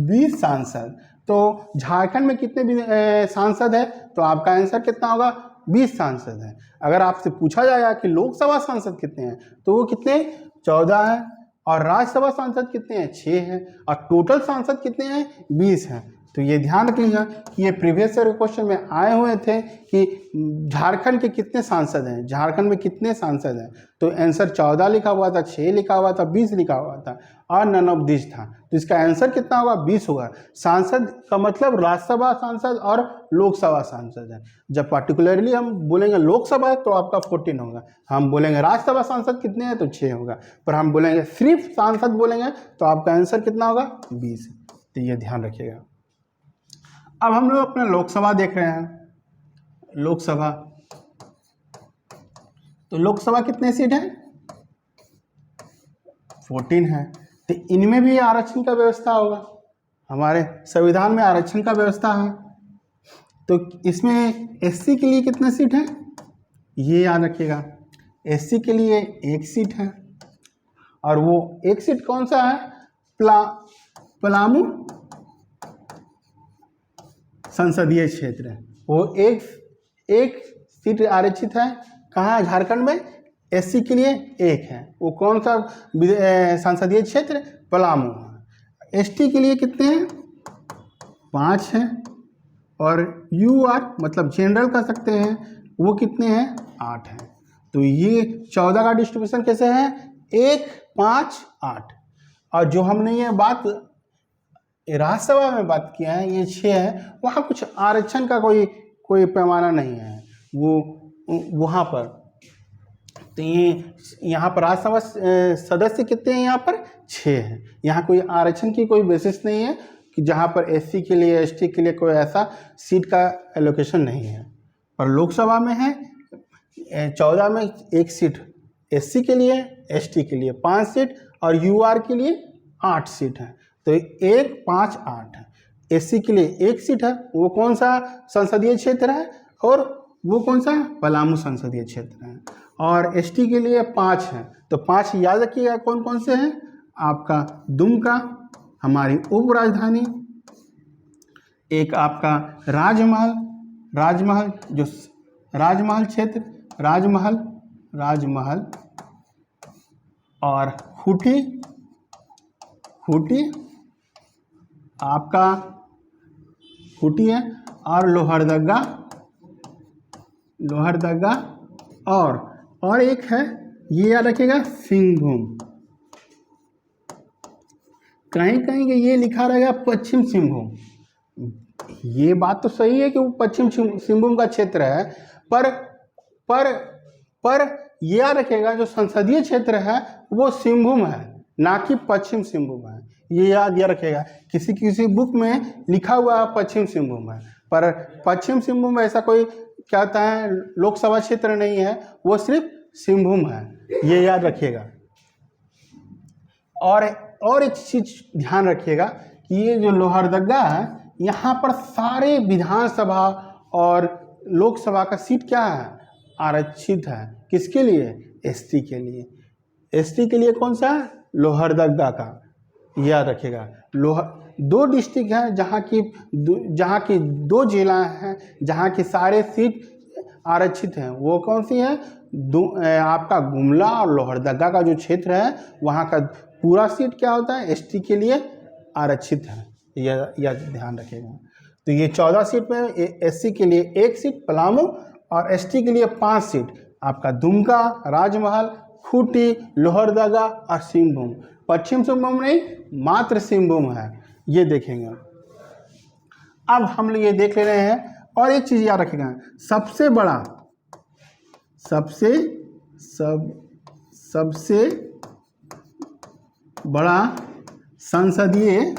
Speaker 1: 20 सांसद। तो झारखंड में कितने सांसद है? तो आपका आंसर कितना होगा? 20 सांसद है। अगर आपसे पूछा जाएगा कि लोकसभा सांसद कितने हैं, तो वो कितने? 14 हैं। और राज्यसभा सांसद कितने हैं? 6 हैं। और टोटल सांसद कितने हैं? 20 हैं। तो ये ध्यान रखिएगा कि ये प्रीवियस ईयर क्वेश्चन में आए हुए थे कि झारखंड के कितने सांसद हैं, झारखंड में कितने सांसद हैं। तो आंसर 14 लिखा हुआ था, 6 लिखा हुआ था, 20 लिखा हुआ था और नन ऑफ दिस था। तो इसका आंसर कितना होगा? 20 होगा। सांसद का मतलब राज्यसभा सांसद और लोकसभा सांसद है। जब पर्टिकुलरली हम बोलेंगे लोकसभा तो आपका 14 होगा, हम बोलेंगे राज्यसभा सांसद कितने हैं तो 6 होगा, पर हम बोलेंगे सिर्फ सांसद बोलेंगे तो आपका आंसर कितना होगा? 20। तो ये ध्यान रखिएगा। अब हम लोग अपना लोकसभा देख रहे हैं। लोकसभा, तो लोकसभा कितने सीट हैं? 14 है। तो इनमें भी आरक्षण का व्यवस्था होगा, हमारे संविधान में आरक्षण का व्यवस्था है। तो इसमें SC के लिए कितने सीट हैं? ये याद रखिएगा, SC के लिए 1 सीट है। और वो 1 सीट कौन सा है? पलामू संसदीय क्षेत्र है। वो एक सीट आरक्षित है। कहाँ? झारखंड में। SC के लिए 1 है। वो कौन सा संसदीय क्षेत्र? पलामू। ST के लिए कितने हैं? 5 हैं। और UR मतलब जनरल कह सकते हैं, वो कितने हैं? 8 हैं। तो ये 14 का डिस्ट्रीब्यूशन कैसे है? 1, 5, 8। और जो हमने ये बात राज्यसभा में बात किया है, ये 6 है। वहाँ कुछ आरक्षण का कोई पैमाना नहीं है वो वहाँ पर। तो ये यहाँ पर राज्यसभा सदस्य कितने हैं? यहाँ पर 6 हैं। यहाँ कोई आरक्षण की कोई बेसिस नहीं है कि जहाँ पर SC के लिए ST के लिए कोई ऐसा सीट का एलोकेशन नहीं है। पर लोकसभा में है 14 में 1 सीट एससी के लिए, एसटी के लिए 5 सीट और यूआर के लिए 8 सीट है। तो 1, 5, 8 है। एससी के लिए 1 सीट है, वो कौन सा संसदीय क्षेत्र है, और वो कौन सा, पलामू संसदीय क्षेत्र है। और एसटी के लिए 5 है, तो 5 याद रखिएगा कौन कौन से हैं, आपका दुमका हमारी उप राजधानी, एक आपका राजमहल जो राजमहल क्षेत्र, राजमहल और खूंटी आपका खूंटी है, और लोहरदगा और एक है, ये याद रखिएगा, सिंहभूम। कहीं कहीं ये लिखा रहेगा पश्चिम सिंहभूम। ये बात तो सही है कि वो पश्चिम सिंहभूम का क्षेत्र है, पर ये याद रखिएगा जो संसदीय क्षेत्र है वो सिंहभूम है, ना कि पश्चिम सिंहभूम है। ये याद रखिएगा, किसी बुक में लिखा हुआ पश्चिम सिंहभूम है, पर पश्चिम सिंहभूम ऐसा कोई कहता है लोकसभा क्षेत्र नहीं है, वो सिर्फ सिंहभूम है, ये याद रखिएगा। और एक चीज ध्यान रखिएगा कि ये जो लोहरदगा है, यहाँ पर सारे विधानसभा और लोकसभा का सीट क्या है, आरक्षित है। किसके लिए, एसटी के लिए। एसटी के लिए कौन सा है, लोहरदगा का, याद रखिएगा। दो डिस्ट्रिक्ट हैं जहाँ की 2 जिला हैं जहाँ की सारे सीट आरक्षित हैं। वो कौन सी है, आपका गुमला और लोहरदगा का जो क्षेत्र है वहाँ का पूरा सीट क्या होता है, एसटी के लिए आरक्षित है, यह ध्यान रखिएगा। तो ये 14 सीट में एससी के लिए 1 सीट पलामू और एसटी के लिए 5 सीट आपका दुमका, राजमहल, खूंटी, लोहरदगा और सिंहभूम। पश्चिम सिंहभूम नहीं, मात्र सिंहभूम है, ये देखेंगे। अब हम लोग ये देख ले रहे हैं, और एक चीज याद रखिएगा, सबसे बड़ा संसदीय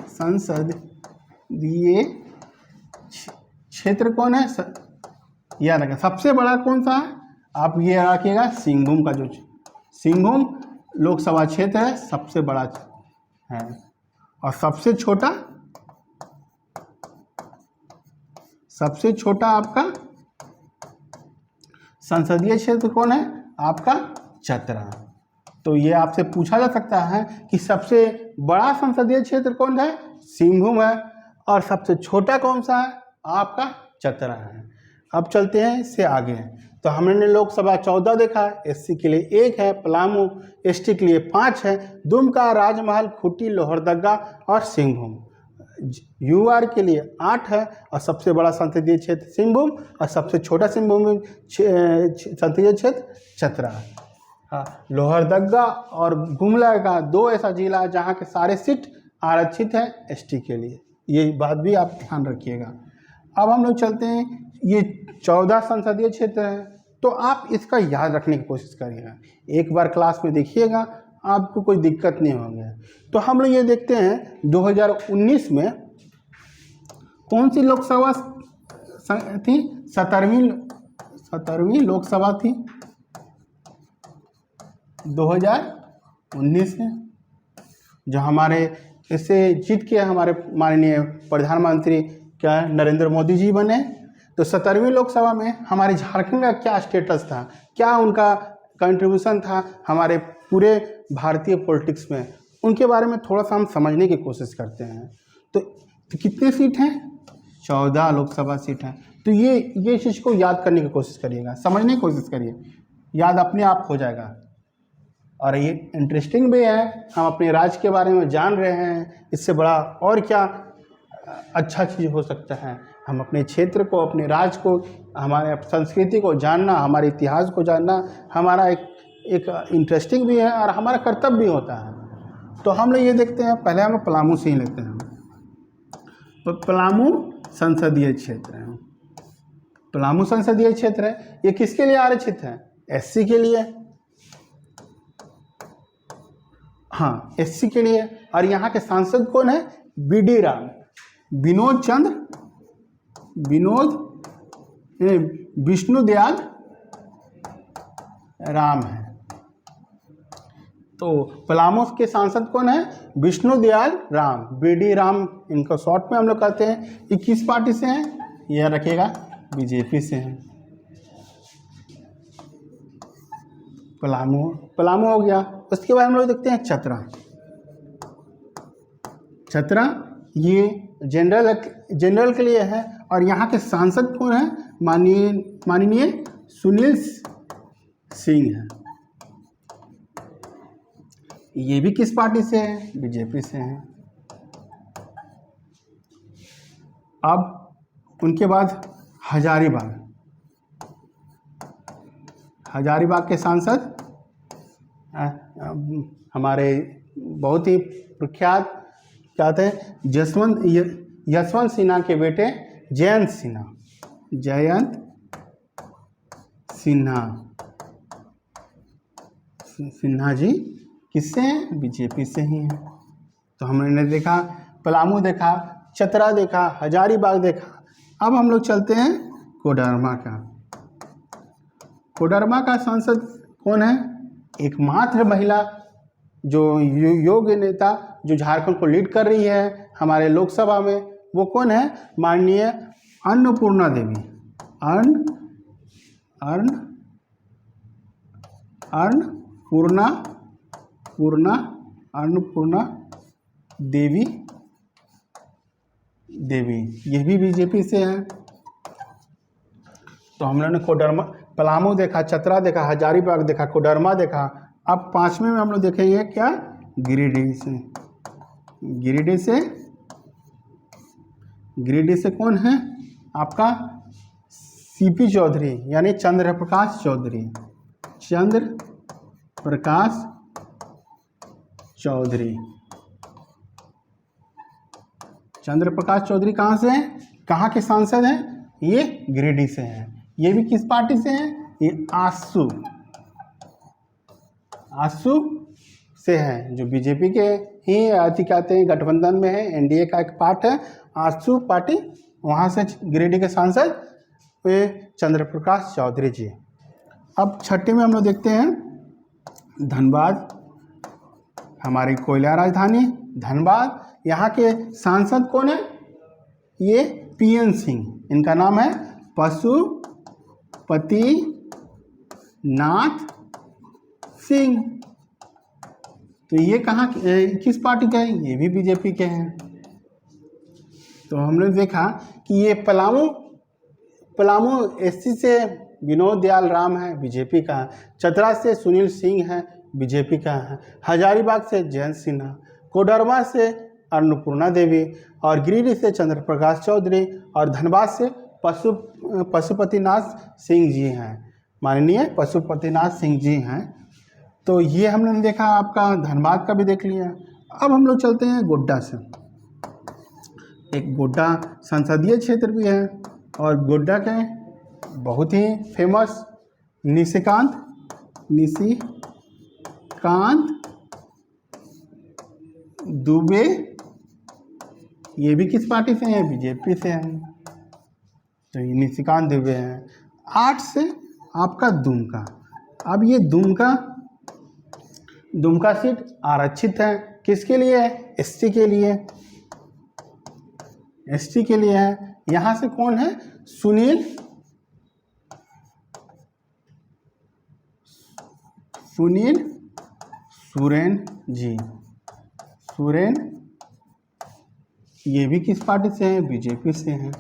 Speaker 1: क्षेत्र कौन है, याद रखें। सबसे बड़ा कौन सा है, आप ये रखिएगा, सिंहभूम का जो सिंहभूम लोकसभा क्षेत्र है सबसे बड़ा है। और सबसे छोटा आपका संसदीय क्षेत्र कौन है, आपका चतरा। तो ये आपसे पूछा जा सकता है कि सबसे बड़ा संसदीय क्षेत्र कौन है, सिंहभूम है, और सबसे छोटा कौन सा है, आपका चतरा है। अब चलते हैं इससे आगे। तो हमने लोकसभा 14 देखा है, एससी के लिए 1 है, पलामू, एसटी के लिए 5 है, दुमका, राजमहल, खूंटी, लोहरदगा और सिंहभूम। यूआर के लिए 8 है, और सबसे बड़ा संसदीय क्षेत्र सिंहभूम, और सबसे छोटा सिंहभूम संसदीय क्षेत्र चतरा। लोहरदगा और गुमला का 2 ऐसा जिला है जहाँ के सारे सीट आरक्षित है एसटी के लिए, ये बात भी आप ध्यान रखिएगा। अब हम लोग चलते हैं, ये 14 संसदीय क्षेत्र है, तो आप इसका याद रखने की कोशिश करिएगा, एक बार क्लास में देखिएगा, आपको कोई दिक्कत नहीं होगी। तो हम लोग ये देखते हैं 2019 में कौन सी लोकसभा थी, 17वीं लोकसभा थी 2019 में, जो हमारे इससे जीत के हमारे माननीय प्रधानमंत्री क्या नरेंद्र मोदी जी बने। तो 17वीं लोकसभा में हमारे झारखंड का क्या स्टेटस था, क्या उनका कंट्रीब्यूशन था हमारे पूरे भारतीय पॉलिटिक्स में, उनके बारे में थोड़ा सा हम समझने की कोशिश करते हैं। तो कितने सीट हैं, 14 लोकसभा सीट हैं। तो ये चीज़ को याद करने की कोशिश करिएगा, समझने की कोशिश करिए, याद अपने आप हो जाएगा। और ये इंटरेस्टिंग भी है, हम अपने राज्य के बारे में जान रहे हैं, इससे बड़ा और क्या अच्छा चीज़ हो सकता है। हम अपने क्षेत्र को, अपने राज्य को, हमारे संस्कृति को जानना, हमारे इतिहास को जानना हमारा एक इंटरेस्टिंग भी है और हमारा कर्तव्य भी होता है। तो हम लोग ये देखते हैं, पहले हम पलामू से ही लेते हैं। तो पलामू संसदीय क्षेत्र है, पलामू संसदीय क्षेत्र है, ये किसके लिए आरक्षित है, एससी के लिए, हाँ एससी के लिए। और यहाँ के सांसद कौन है, बीडी राम, विष्णु दयाल राम है। तो पलामू के सांसद कौन है? विष्णु दयाल राम, बीडी राम इनको शॉर्ट में हम लोग कहते हैं। ये किस पार्टी से हैं? यह रखिएगा बीजेपी से हैं। पलामू हो गया। उसके बाद हम लोग देखते हैं चतरा। चतरा ये जनरल के लिए है और यहाँ के सांसद कौन है? माननीय सुनील सिंह है। ये भी किस पार्टी से है? बीजेपी से है। अब उनके बाद हजारीबाग के सांसद हमारे बहुत ही प्रख्यात क्या कहते हैं, यशवंत सिन्हा के बेटे जयंत सिन्हा जी किससे हैं? बीजेपी से ही हैं। तो हमने देखा पलामू देखा, चतरा देखा, हजारीबाग देखा। अब हम लोग चलते हैं कोडरमा का सांसद कौन है? एकमात्र महिला जो योग्य नेता जो झारखंड को लीड कर रही है हमारे लोकसभा में, वो कौन है? माननीय अन्नपूर्णा देवी। अन्नपूर्णा देवी ये भी बीजेपी से है। तो हम लोगों ने पलामू देखा, चतरा देखा, हजारीबाग देखा, कोडरमा देखा। अब पांचवें में हम लोग देखेंगे क्या? गिरिडीह से कौन है? आपका सीपी चौधरी यानी चंद्र प्रकाश चौधरी कहाँ से हैं? कहाँ के सांसद हैं? ये गिरिडीह से हैं। ये भी किस पार्टी से हैं? ये आसू से है, जो बीजेपी के ही कहते हैं गठबंधन में है, एनडीए का एक पार्ट है आसू पार्टी। वहाँ से गिरिडीह के सांसद वे चंद्र प्रकाश चौधरी जी। अब छठे में हम लोग देखते हैं धनबाद, हमारी कोयला राजधानी धनबाद। यहाँ के सांसद कौन है? ये पीएन सिंह, इनका नाम है पशुपतिनाथ सिंह। तो ये कहाँ किस पार्टी के हैं? ये भी बीजेपी के हैं। तो हमने देखा कि ये पलामू एससी से विनोद दयाल राम है, बीजेपी का है। चतरा से सुनील सिंह है, बीजेपी का है। हजारीबाग से जयंत सिन्हा, कोडरमा से अन्नपूर्णा देवी और गिरिडीह से चंद्र प्रकाश चौधरी और धनबाद से पशुपतिनाथ सिंह जी हैं, माननीय पशुपतिनाथ सिंह जी हैं। तो ये हमने देखा, आपका धनबाद का भी देख लिया। अब हम लोग चलते हैं गोड्डा से। एक गोड्डा संसदीय क्षेत्र भी है और गोड्डा के बहुत ही फेमस निशिकांत दुबे, ये भी किस पार्टी से हैं? बीजेपी से हैं। तो ये निशिकांत दुबे हैं। 8 से आपका दुमका। अब ये दुमका सीट आरक्षित है, किसके लिए है? एसटी के लिए है। यहाँ से कौन है? सुनील सुरेन, ये भी किस पार्टी से हैं? बीजेपी से हैं।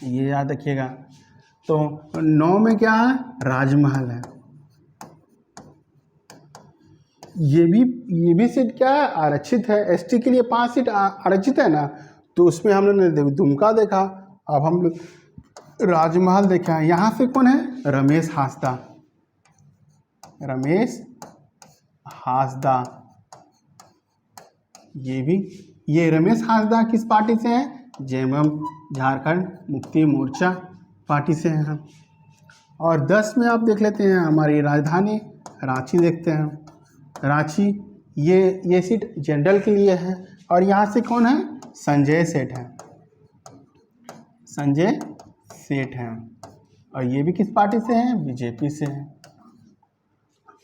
Speaker 1: ये याद रखिएगा। तो 9 में क्या है? राजमहल है। ये भी सीट क्या है? आरक्षित है। एसटी के लिए 5 सीट आरक्षित है ना, तो उसमें हम लोग ने दुमका देखा। अब हम लोग राजमहल देखा है। यहाँ से कौन है? रमेश हासदा। ये रमेश हासदा किस पार्टी से हैं? जेएमएम, झारखंड मुक्ति मोर्चा पार्टी से हैं। और 10 में आप देख लेते हैं हमारी राजधानी रांची देखते हैं। रांची ये सीट जनरल के लिए है और यहाँ से कौन है? संजय सेठ हैं। और ये भी किस पार्टी से हैं? बीजेपी से हैं।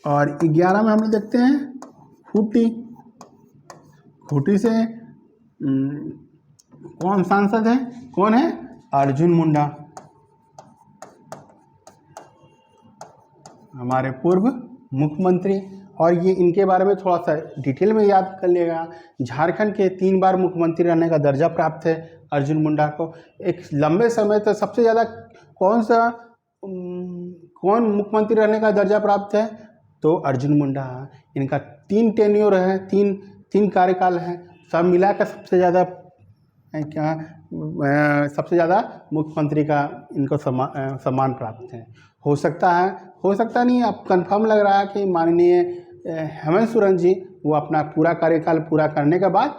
Speaker 1: और 11 में हम लोग देखते हैं खूंटी। खूंटी से कौन सांसद है, कौन है? अर्जुन मुंडा, हमारे पूर्व मुख्यमंत्री। और ये इनके बारे में थोड़ा सा डिटेल में याद कर लेगा। झारखंड के 3 बार मुख्यमंत्री रहने का दर्जा प्राप्त है अर्जुन मुंडा को। एक लंबे समय तक सबसे ज़्यादा कौन मुख्यमंत्री रहने का दर्जा प्राप्त है? तो अर्जुन मुंडा। इनका 3 टेन्योर है, तीन कार्यकाल है, सब मिलाकर सबसे ज़्यादा सबसे ज़्यादा मुख्यमंत्री का इनको सम्मान प्राप्त है। हो सकता नहीं, अब कंफर्म लग रहा है कि माननीय हेमंत सोरेन जी वो अपना पूरा कार्यकाल पूरा करने के बाद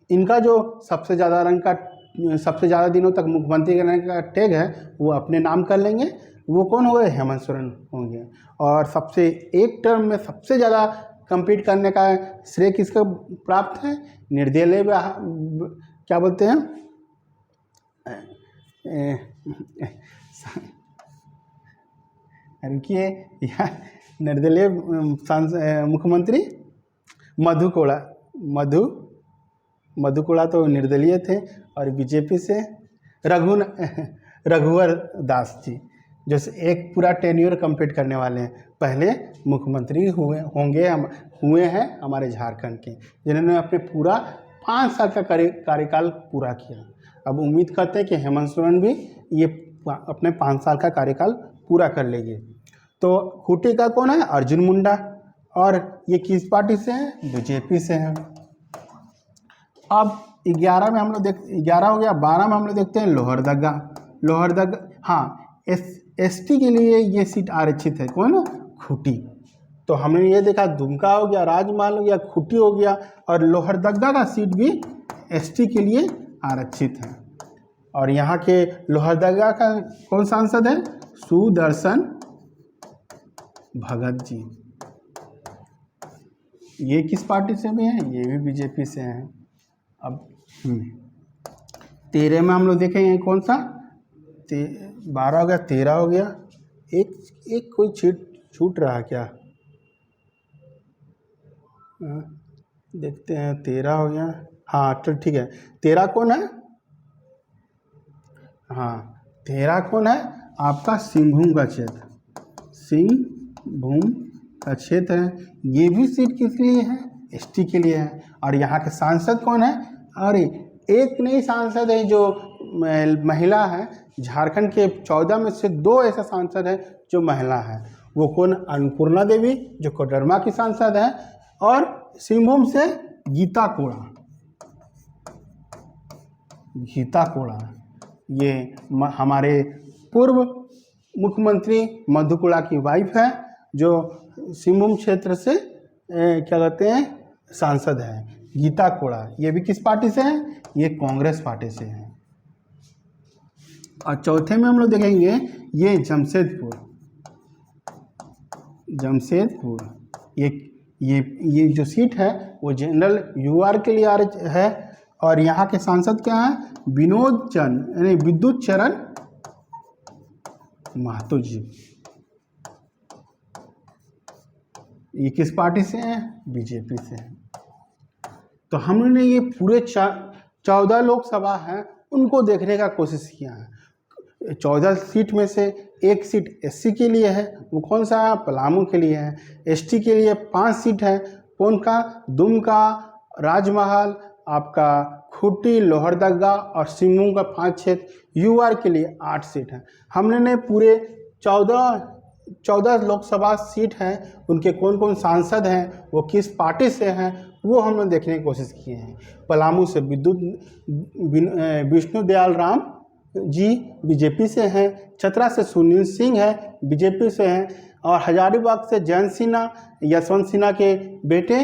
Speaker 1: इनका जो सबसे ज़्यादा दिनों तक मुख्यमंत्री रहने का टैग है वो अपने नाम कर लेंगे। वो कौन होंगे? हेमंत सोरेन होंगे। और सबसे एक टर्म में सबसे ज़्यादा कंप्लीट करने का श्रेय किसको प्राप्त है? निर्दलीय, क्या बोलते हैं, रुकिए, निर्दलीय मुख्यमंत्री मधु कोड़ा तो निर्दलीय थे। और बीजेपी से रघुवर दास जी, जो एक पूरा टेन्योर कंप्लीट करने वाले हैं, पहले मुख्यमंत्री हुए हैं हमारे झारखंड के, जिन्होंने अपने पूरा 5 साल का कार्यकाल पूरा किया। अब उम्मीद करते हैं कि हेमंत सोरेन भी ये अपने 5 साल का कार्यकाल पूरा कर लेंगे। तो खूंटी का कौन है? अर्जुन मुंडा। और ये किस पार्टी से है? बीजेपी से है। अब 11 में हम लोग 11 हो गया। 12 में हम लोग देखते हैं लोहरदगा। हाँ, एसटी के लिए ये सीट आरक्षित है। कौन? खूंटी। तो हमने ये देखा, दुमका हो गया, राजमहल हो गया, खूंटी हो गया, और लोहरदगा का सीट भी एसटी के लिए आरक्षित है। और यहाँ के लोहरदगा का कौन सांसद है? सुदर्शन भगत जी। ये किस पार्टी से भी हैं? ये भी बीजेपी से हैं। अब 13 में हम लोग देखेंगे कौन सा? 12 हो गया, 13 हो गया। एक कोई छूट रहा क्या? देखते हैं। 13 हो गया। हाँ चल ठीक है। 13 कौन है? हाँ, 13 कौन है? आपका सिंहभूम का क्षेत्र है। ये भी सीट किस लिए है? एसटी के लिए है। और यहाँ के सांसद कौन है? अरे एक नई सांसद है जो महिला है। झारखंड के 14 में से 2 ऐसे सांसद हैं जो महिला है। वो कौन? अन्नपूर्णा देवी, जो कोडरमा की सांसद है, और सिंहभूम से गीता कोड़ा। ये हमारे पूर्व मुख्यमंत्री मधु कोड़ा की वाइफ है, जो सिंहभूम क्षेत्र से क्या कहते हैं, सांसद है, गीता कोड़ा। ये भी किस पार्टी से है? ये कांग्रेस पार्टी से है। और चौथे में हम लोग देखेंगे ये जमशेदपुर। ये जो सीट है वो जनरल यूआर के लिए है। और यहाँ के सांसद क्या है? विद्युत चरण महतो जी। ये किस पार्टी से हैं? बीजेपी से हैं। तो हमने ये पूरे 14 लोकसभा हैं उनको देखने का कोशिश किया है। 14 सीट में से एक सीट एससी के लिए है। वो कौन सा है? पलामू के लिए है। एसटी के लिए 5 सीट है। कौन का? दुमका, राजमहल, आपका खूंटी, लोहरदगा और सिंहभूम का 5 क्षेत्र। यूआर के लिए 8 सीट है। हमने पूरे 14 लोकसभा सीट हैं, उनके कौन कौन सांसद हैं, वो किस पार्टी से हैं, वो हम लोग देखने की कोशिश किए हैं। पलामू से विष्णु दयाल राम जी बीजेपी से हैं। चतरा से सुनील सिंह है, बीजेपी से हैं। और हजारीबाग से जयंत सिन्हा, यशवंत सिन्हा के बेटे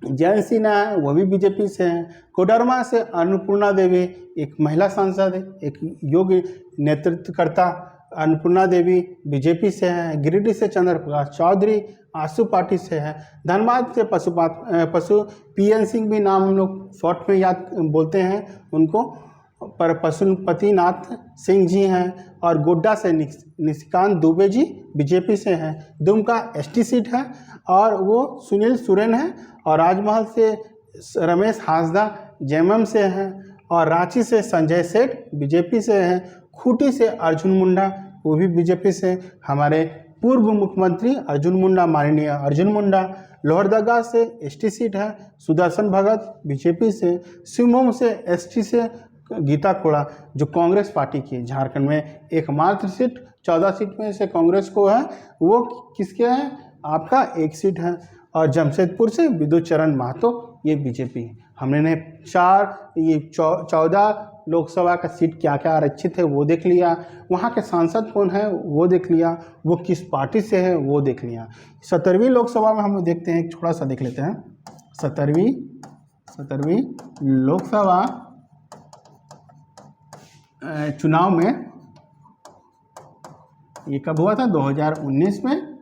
Speaker 1: जयंत सिन्हा है, वो भी बीजेपी से हैं। कोडरमा से अन्नपूर्णा देवी एक महिला सांसद है, एक योग्य नेतृत्वकर्ता अन्नपूर्णा देवी बीजेपी से हैं। गिरिडीह से चंद्र प्रकाश चौधरी आसू पार्टी से है। धनबाद से पशु पीएन सिंह भी नाम हम लोग शॉर्ट में याद बोलते हैं उनको, पर पशुपतिनाथ सिंह जी हैं। और गोड्डा से निशिकांत दुबे जी बीजेपी से हैं। दुमका एसटी सीट है और वो सुनील सोरेन है। और राजमहल से रमेश हांसदा जेएमएम से हैं। और रांची से संजय सेठ बीजेपी से हैं। खूंटी से अर्जुन मुंडा वो भी बीजेपी से। हमारे पूर्व मुख्यमंत्री अर्जुन मुंडा, माननीय अर्जुन मुंडा। लोहरदगा से एसटी सीट है, सुदर्शन भगत बीजेपी से। सिंहभूम से एसटी से गीता कोड़ा जो कांग्रेस पार्टी की है। झारखंड में एकमात्र सीट 14 सीट में से कांग्रेस को है, वो किसके है? आपका एक सीट है। और जमशेदपुर से विद्युत चरण महतो ये बीजेपी है। हमने 14 लोकसभा का सीट क्या क्या आरक्षित है वो देख लिया। वहाँ के सांसद कौन है वो देख लिया। वो किस पार्टी से है वो देख लिया। 17वीं लोकसभा में हम देखते हैं, थोड़ा सा देख लेते हैं। 17वीं लोकसभा चुनाव में ये कब हुआ था? 2019 में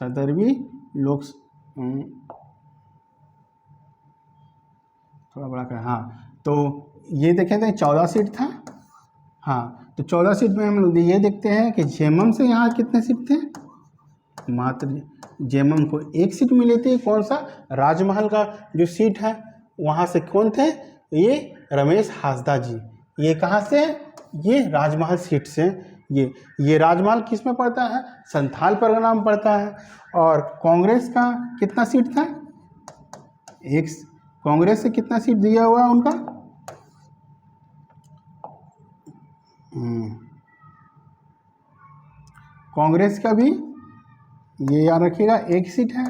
Speaker 1: 17वीं लोक थोड़ा बड़ा कर, हाँ, तो ये देखें तो 14 सीट था। हाँ, तो 14 सीट में हम लोग ये देखते हैं कि जेएमएम से यहाँ कितने सीट थे? मात्र जेएमएम को एक सीट मिली थी। कौन सा? राजमहल का जो सीट है वहाँ से कौन थे? ये रमेश हांसदा जी। ये कहाँ से? ये राजमहल सीट से। ये राजमहल किस में पड़ता है? संथाल परगना में पड़ता है। और कांग्रेस का कितना सीट था? कांग्रेस से कितना सीट दिया हुआ है उनका? कांग्रेस का भी ये याद रखिएगा एक सीट है।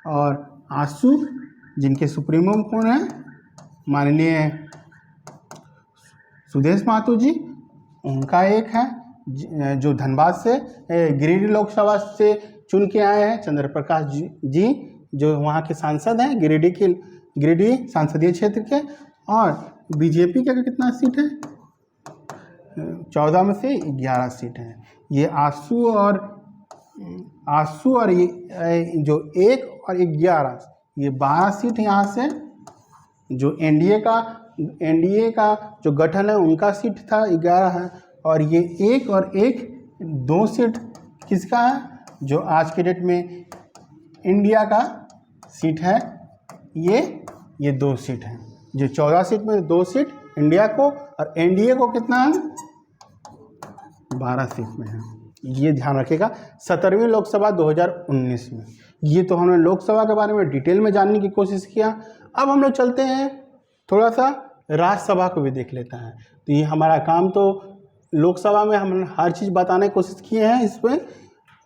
Speaker 1: और आसू जिनके सुप्रीमो कौन है? माननीय सुदेश महतो जी, उनका एक है। जो धनबाद से गिरिडीह लोकसभा से चुन के आए हैं, चंद्र प्रकाश जी जो वहाँ के सांसद हैं गिरिडीह संसदीय क्षेत्र के। और बीजेपी का कितना सीट है? 14 में से 11 सीट है। ये आसू और ये जो 1 और 11 ये 12 सीट यहाँ से जो एनडीए का जो गठन है उनका सीट था 11 है। और ये 1 और 2 सीट किसका है? जो आज के डेट में इंडिया का सीट है। ये 2 सीट है। जो 14 सीट में 2 सीट इंडिया को और एनडीए को कितना है? 12 सीट में है। ये ध्यान रखिएगा। 17वीं लोकसभा 2019 में। ये तो हमने लोकसभा के बारे में डिटेल में जानने की कोशिश किया। अब हम लोग चलते हैं थोड़ा सा राज्यसभा को भी देख लेता है। तो ये हमारा काम तो लोकसभा में हम हर चीज़ बताने की कोशिश किए हैं। इस पर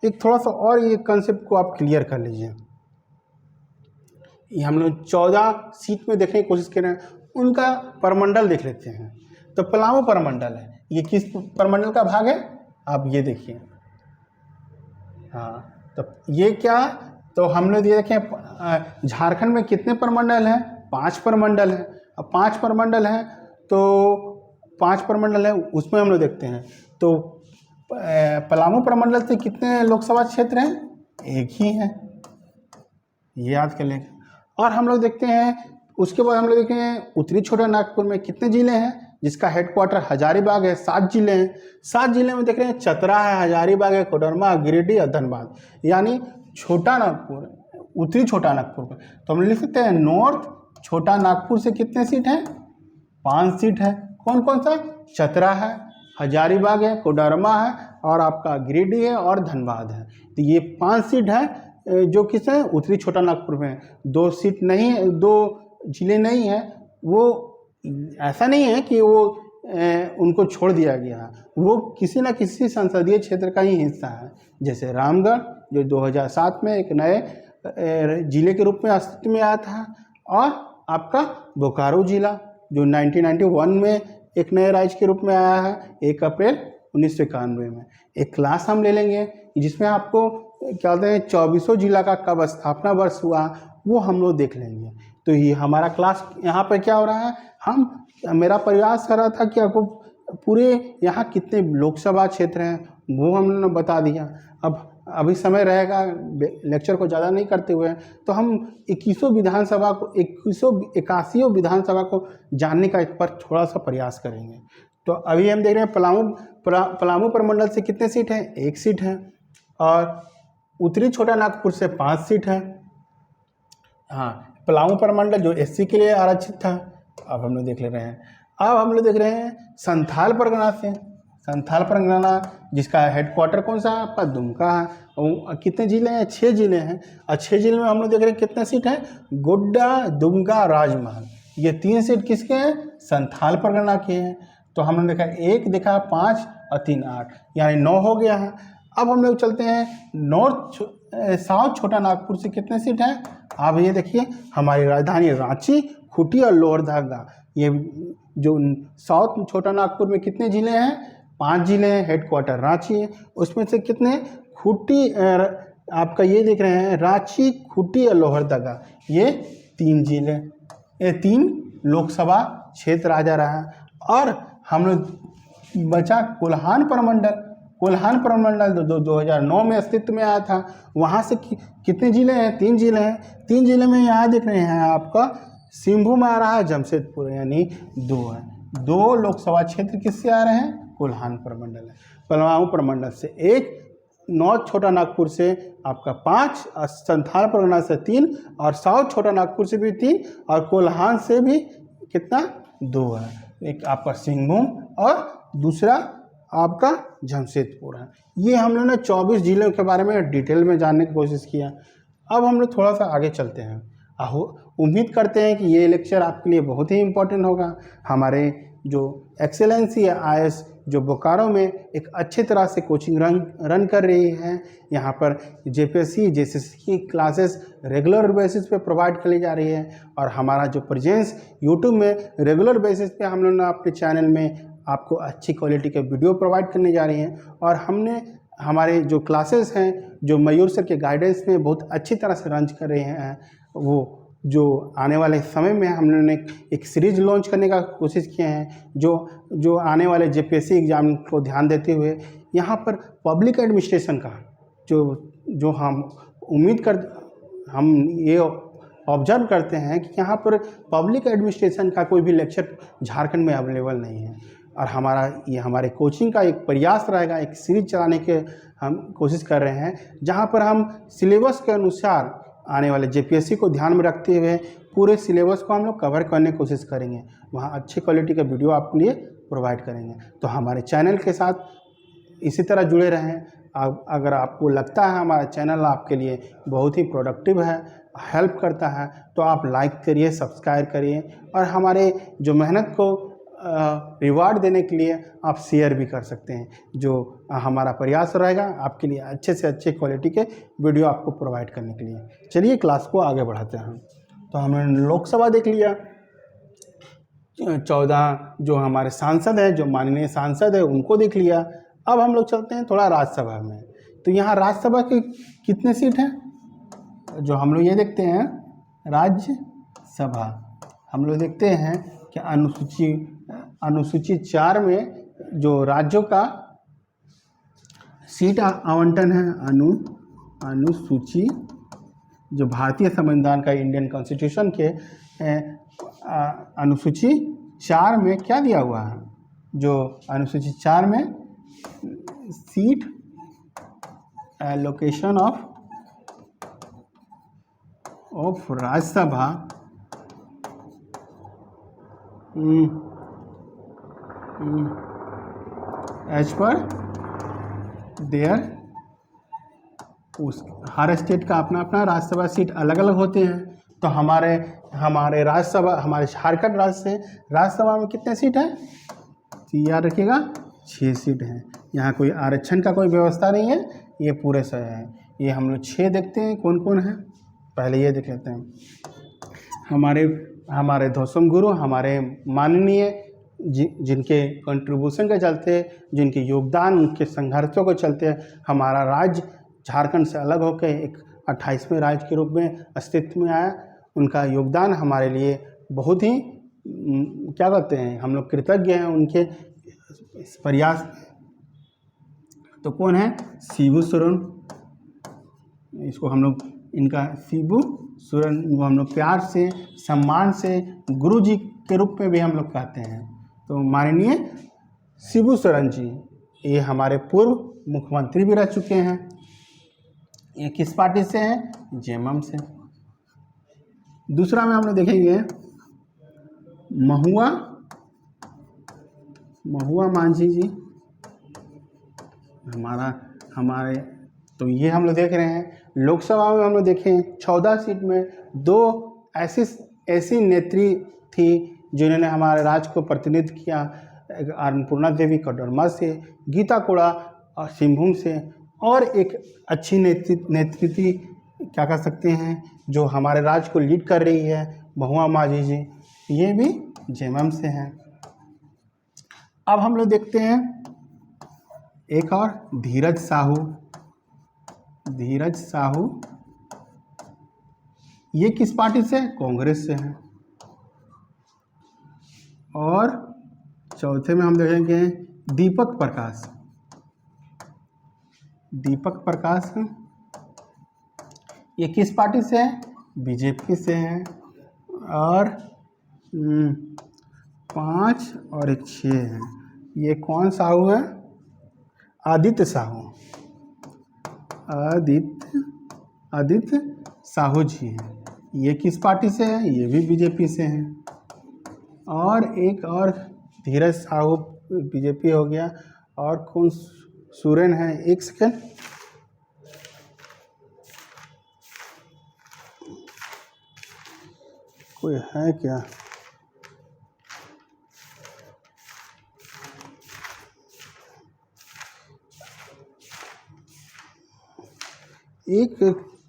Speaker 1: एक थोड़ा सा और ये कंसेप्ट को आप क्लियर कर लीजिए। ये हम लोग 14 सीट में देखने की कोशिश कर रहे हैं, उनका परमंडल देख लेते हैं। तो पलामू परमंडल है, ये किस परमंडल का भाग है? आप ये देखिए। हाँ, तो ये क्या? तो हम लोग ये देखें झारखंड में कितने परमंडल हैं? 5 परमंडल हैं। अब 5 परमंडल हैं तो 5 परमंडल है उसमें हम लोग देखते हैं। तो पलामू परमंडल से कितने लोकसभा क्षेत्र हैं? एक ही है, ये याद कर लें। और हम लोग देखते हैं उसके बाद हम लोग देखते हैं उत्तरी छोटा नागपुर में कितने जिले हैं, जिसका हेडक्वार्टर हजारीबाग है। 7 जिले हैं। 7 जिले में देख रहे हैं चतरा है, हजारीबाग है, कोडरमा, गिरिडीह और धनबाद, यानी छोटा नागपुर, उत्तरी छोटा नागपुर पर। तो हम लिख सकते हैं नॉर्थ छोटा नागपुर से कितने सीट हैं? 5 सीट है। कौन कौन सा? चतरा है, हजारीबाग है, कोडरमा है और आपका गिरिडीह है और धनबाद है। तो ये 5 सीट है जो किस है? उत्तरी छोटा नागपुर में। 2 सीट नहीं है, 2 जिले नहीं है। वो ऐसा नहीं है कि वो उनको छोड़ दिया गया, वो किसी न किसी संसदीय क्षेत्र का ही हिस्सा है। जैसे रामगढ़ जो 2007 में एक नए जिले के रूप में अस्तित्व में आया था। और आपका बोकारो जिला जो 1991 में एक नए राज्य के रूप में आया है 1 अप्रैल 1991 में। एक क्लास हम ले लेंगे जिसमें आपको क्या कहते हैं 24 जिला का कब स्थापना वर्ष हुआ वो हम लोग देख लेंगे। तो ये हमारा क्लास यहाँ पर क्या हो रहा है, मेरा प्रयास कर रहा था कि आपको पूरे यहाँ कितने लोकसभा क्षेत्र हैं वो हमने बता दिया। अब अभी समय रहेगा लेक्चर को ज़्यादा नहीं करते हुए, तो हम 21 विधानसभा को 81 विधानसभा को जानने का इस पर थोड़ा सा प्रयास करेंगे। तो अभी हम देख रहे हैं पलामू प्रमंडल से कितने सीट हैं, 1 सीट है, और उत्तरी छोटा नागपुर से 5 सीट है। हाँ, पलामू प्रमंडल जो SC के लिए आरक्षित था, अब हम लोग देख ले रहे हैं। अब हम लोग देख रहे हैं संथाल परगना से, संथाल परगना जिसका हेडक्वार्टर कौन सा है आपका, दुमका है। और कितने जिले हैं, 6 जिले हैं, और 6 जिले में हम लोग देख रहे हैं कितने सीट हैं, गोड्डा, दुमका, राजमहल, ये 3 सीट किसके हैं, संथाल परगना के हैं। तो हमने देखा 1 देखा 5 और 3 8, यानी 9 हो गया है। अब हम लोग चलते हैं साउथ छोटा नागपुर से कितने सीट हैं। आप ये देखिए हमारी राजधानी रांची, खूंटी और लोहरदगा, ये जो साउथ छोटा नागपुर में कितने ज़िले हैं, 5 ज़िले हैं, हेडक्वार्टर रांची है। उसमें से कितने, खूंटी, आपका ये देख रहे हैं रांची, खूंटी और लोहरदगा, ये 3 ज़िले, ये 3 लोकसभा क्षेत्र आ जा रहा है। और हम लोग बचा कोल्हान प्रमंडल। कोल्हान प्रमंडल 2009 में अस्तित्व में आया था। वहाँ से कितने ज़िले हैं, 3 ज़िले हैं। 3 ज़िले में यहाँ देख रहे हैं आपका सिंहभूम आ रहा है, जमशेदपुर, यानी 2 है। 2 लोकसभा क्षेत्र किससे आ रहे हैं, कोल्हान प्रमंडल है। पलामू प्रमंडल से 1, नॉर्थ छोटा नागपुर से आपका 5, और संथाल परगना से 3, और साउथ छोटा नागपुर से भी 3, और कोल्हान से भी कितना, 2 है। एक आपका सिंहभूम और दूसरा आपका जमशेदपुर है। ये हम लोगों ने 24 जिलों के बारे में डिटेल में जानने की कोशिश किया। अब हम लोग थोड़ा सा आगे चलते हैं। उम्मीद करते हैं कि ये लेक्चर आपके लिए बहुत ही इम्पोर्टेंट होगा। हमारे जो एक्सेलेंसी IAS जो बोकारो में एक अच्छी तरह से कोचिंग रन कर रही है, यहाँ पर JPSC JCC की क्लासेस रेगुलर बेसिस पे प्रोवाइड करी जा रही है, और हमारा जो प्रेजेंस यूट्यूब में रेगुलर बेसिस पे हम लोग अपने चैनल में आपको अच्छी क्वालिटी के वीडियो प्रोवाइड करने जा रही हैं। और हमने हमारे जो क्लासेस हैं जो मयूर सर के गाइडेंस में बहुत अच्छी तरह से रन कर रहे हैं, वो जो आने वाले समय में हम लोगों ने एक सीरीज लॉन्च करने का कोशिश किए हैं, जो आने वाले JPSC एग्ज़ाम को ध्यान देते हुए यहाँ पर पब्लिक एडमिनिस्ट्रेशन का जो हम हम ये ऑब्जर्व करते हैं कि यहाँ पर पब्लिक एडमिनिस्ट्रेशन का कोई भी लेक्चर झारखंड में अवेलेबल नहीं है। और हमारे कोचिंग का एक प्रयास रहेगा, एक सीरीज चलाने के हम कोशिश कर रहे हैं, जहाँ पर हम सिलेबस के अनुसार आने वाले JPSC को ध्यान में रखते हुए पूरे सिलेबस को हम लोग कवर करने की कोशिश करेंगे। वहाँ अच्छी क्वालिटी का वीडियो आपके लिए प्रोवाइड करेंगे। तो हमारे चैनल के साथ इसी तरह जुड़े रहें। अगर आपको लगता है हमारा चैनल आपके लिए बहुत ही प्रोडक्टिव है, हेल्प करता है, तो आप लाइक करिए, सब्सक्राइब करिए, और हमारे जो मेहनत को रिवार्ड देने के लिए आप शेयर भी कर सकते हैं। जो हमारा प्रयास रहेगा आपके लिए अच्छे से अच्छे क्वालिटी के वीडियो आपको प्रोवाइड करने के लिए। चलिए क्लास को आगे बढ़ाते हैं। तो हमने लोकसभा देख लिया, 14 जो हमारे सांसद हैं, जो माननीय सांसद है, उनको देख लिया। अब हम लोग चलते हैं थोड़ा राज्यसभा में। तो यहाँ राज्यसभा की कितने सीट हैं, जो हम लोग ये देखते हैं राज्यसभा, हम लोग देखते हैं कि अनुसूची 4 में जो राज्यों का सीट आवंटन है, अनुसूची जो भारतीय संविधान का, इंडियन कॉन्स्टिट्यूशन के अनुसूची 4 में क्या दिया हुआ है, जो अनुसूची 4 में seat allocation of Rajya Sabha as per there, हर स्टेट का अपना अपना राज्यसभा सीट अलग अलग होते हैं। तो हमारे राज्यसभा, हमारे झारखंड राज्य से राज्यसभा में कितने सीट हैं, याद रखिएगा 6 सीट हैं। यहाँ कोई आरक्षण का कोई व्यवस्था नहीं है, ये पूरे से है। ये हम लोग 6 देखते हैं कौन कौन है, पहले ये देख लेते हैं। हमारे धौसम गुरु, हमारे माननीय जिनके कंट्रीब्यूशन के चलते, जिनके योगदान, उनके संघर्षों के चलते हमारा राज्य झारखंड से अलग होकर एक 28वें राज्य के रूप में अस्तित्व में आया। उनका योगदान हमारे लिए बहुत ही क्या कहते हैं, हम लोग कृतज्ञ हैं उनके इस प्रयास। तो कौन है, शिबू सोरेन, इसको हम लोग इनका शिबू सोरेन को हम लोग प्यार से, सम्मान से गुरुजी के रूप में भी हम लोग कहते हैं। तो माननीय शिबू सोरेन जी, ये हमारे पूर्व मुख्यमंत्री भी रह चुके हैं। ये किस पार्टी से हैं? जेएमएम से। दूसरा में हम लोग देखेंगे महुआ मांझी जी, हमारे तो ये हम लोग देख रहे हैं। लोकसभा में हम लोग देखें 14 सीट में 2 ऐसी नेत्री थी जिन्होंने हमारे राज्य को प्रतिनिधित्व किया। अन्नपूर्णा देवी कोडरमा से, गीता कोड़ा और सिंहभूम से, और एक अच्छी नेत्री थी, क्या कह सकते हैं, जो हमारे राज्य को लीड कर रही है, महुआ मांझी जी, ये भी जेएमएम से हैं। अब हम लोग देखते हैं एक और धीरज साहू, ये किस पार्टी से? कांग्रेस से हैं। और चौथे में हम देखेंगे दीपक प्रकाश, ये किस पार्टी से है? बीजेपी से हैं। और 5 और एक 6 है, ये कौन साहू है? आदित्य साहू जी हैं। ये किस पार्टी से है? ये भी बीजेपी से हैं। और एक और धीरज साहू बीजेपी हो गया। और कौन सोरेन है? एक सेकेंड, कोई है क्या?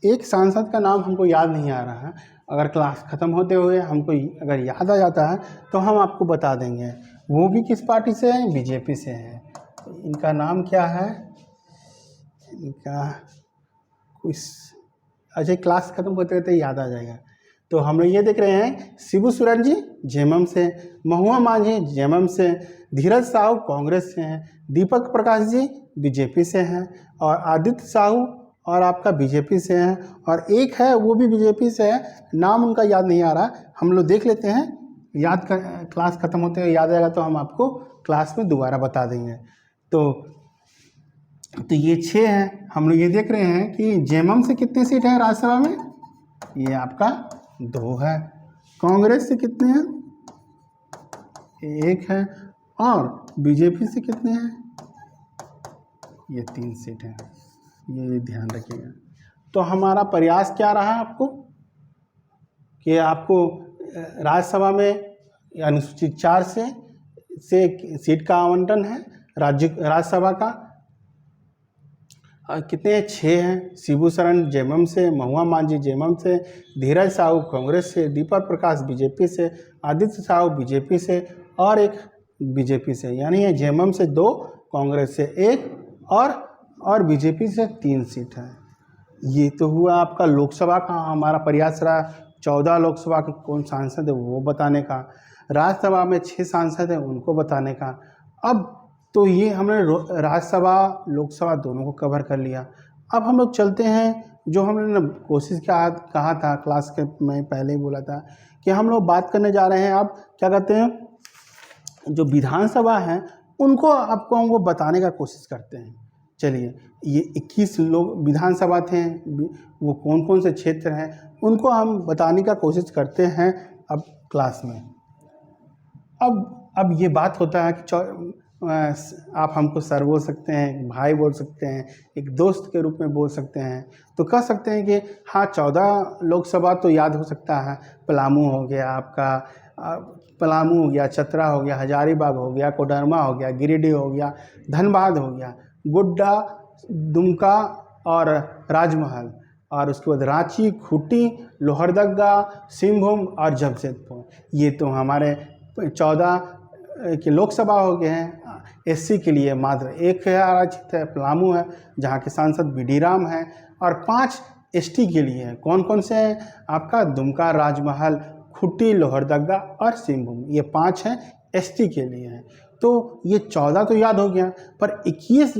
Speaker 1: एक सांसद का नाम हमको याद नहीं आ रहा है। अगर क्लास ख़त्म होते हुए हमको अगर याद आ जाता है तो हम आपको बता देंगे। वो भी किस पार्टी से हैं? बीजेपी से हैं। इनका नाम क्या है? इनका कुछ, अच्छा, क्लास ख़त्म होते होते याद आ जाएगा। तो हम लोग ये देख रहे हैं शिबू सोरेन जी जेएमएम से, महुआ मांझी जेएमएम से, धीरज साहू कांग्रेस से हैं, दीपक प्रकाश जी बीजेपी से हैं, और आदित्य साहू और आपका बीजेपी से हैं, और एक है वो भी बीजेपी से है, नाम उनका याद नहीं आ रहा। हम लोग देख लेते हैं, याद कर, क्लास ख़त्म होते हुए याद आएगा तो हम आपको क्लास में दोबारा बता देंगे। तो ये 6 हैं। हम लोग ये देख रहे हैं कि जेएमएम से कितनी सीट है राज्यसभा में? ये आपका 2 है। कांग्रेस से कितने हैं? 1 है। और बीजेपी से कितने हैं? ये 3 सीट हैं। ये ध्यान रखिएगा। तो हमारा प्रयास क्या रहा आपको कि आपको राज्यसभा में अनुसूचित 4 से सीट का आवंटन है। राज्यसभा का कितने? 6 हैं। शिबू सोरेन जेएमएम से, महुआ मांझी जेएमएम से, धीरज साहू कांग्रेस से, दीपक प्रकाश बीजेपी से, आदित्य साहू बीजेपी से, और एक बीजेपी से। यानी ये जेएमएम से 2, कांग्रेस से 1 और बीजेपी से 3 सीट है। ये तो हुआ आपका लोकसभा का। हमारा प्रयास रहा 14 लोकसभा के कौन सांसद है वो बताने का, राज्यसभा में 6 सांसद हैं उनको बताने का। अब तो ये हमने राज्यसभा लोकसभा दोनों को कवर कर लिया। अब हम लोग चलते हैं, जो हमने कोशिश कहा था क्लास के मैं पहले ही बोला था कि हम लोग बात करने जा रहे हैं। अब क्या कहते हैं, जो विधानसभा हैं उनको आपको हम वो बताने का कोशिश करते हैं। चलिए, ये 21 लोग विधानसभा थे, वो कौन कौन से क्षेत्र हैं उनको हम बताने का कोशिश करते हैं अब क्लास में। अब ये बात होता है कि आप हमको सर बोल सकते हैं, भाई बोल सकते हैं, एक दोस्त के रूप में बोल सकते हैं। तो कह सकते हैं कि हाँ, 14 लोकसभा तो याद हो सकता है। पलामू हो गया आपका, पलामू हो गया, चतरा हो गया, हजारीबाग हो गया, कोडरमा हो गया, गिरिडीह हो गया, धनबाद हो गया, गोड्डा, दुमका और राजमहल, और उसके बाद रांची, खूंटी, लोहरदगा, सिंहभूम और जमशेदपुर। ये तो हमारे 14 के लोकसभा हो गए हैं। एससी के लिए मात्र 1 आरक्षित है, पलामू है, जहाँ के सांसद बीडी राम हैं, और 5 एसटी के लिए हैं। कौन कौन से हैं? आपका दुमका, राजमहल, खूंटी, लोहरदगा और सिंहभूम, ये 5 हैं एसटी के लिए हैं। तो ये 14 तो याद हो गया, पर 21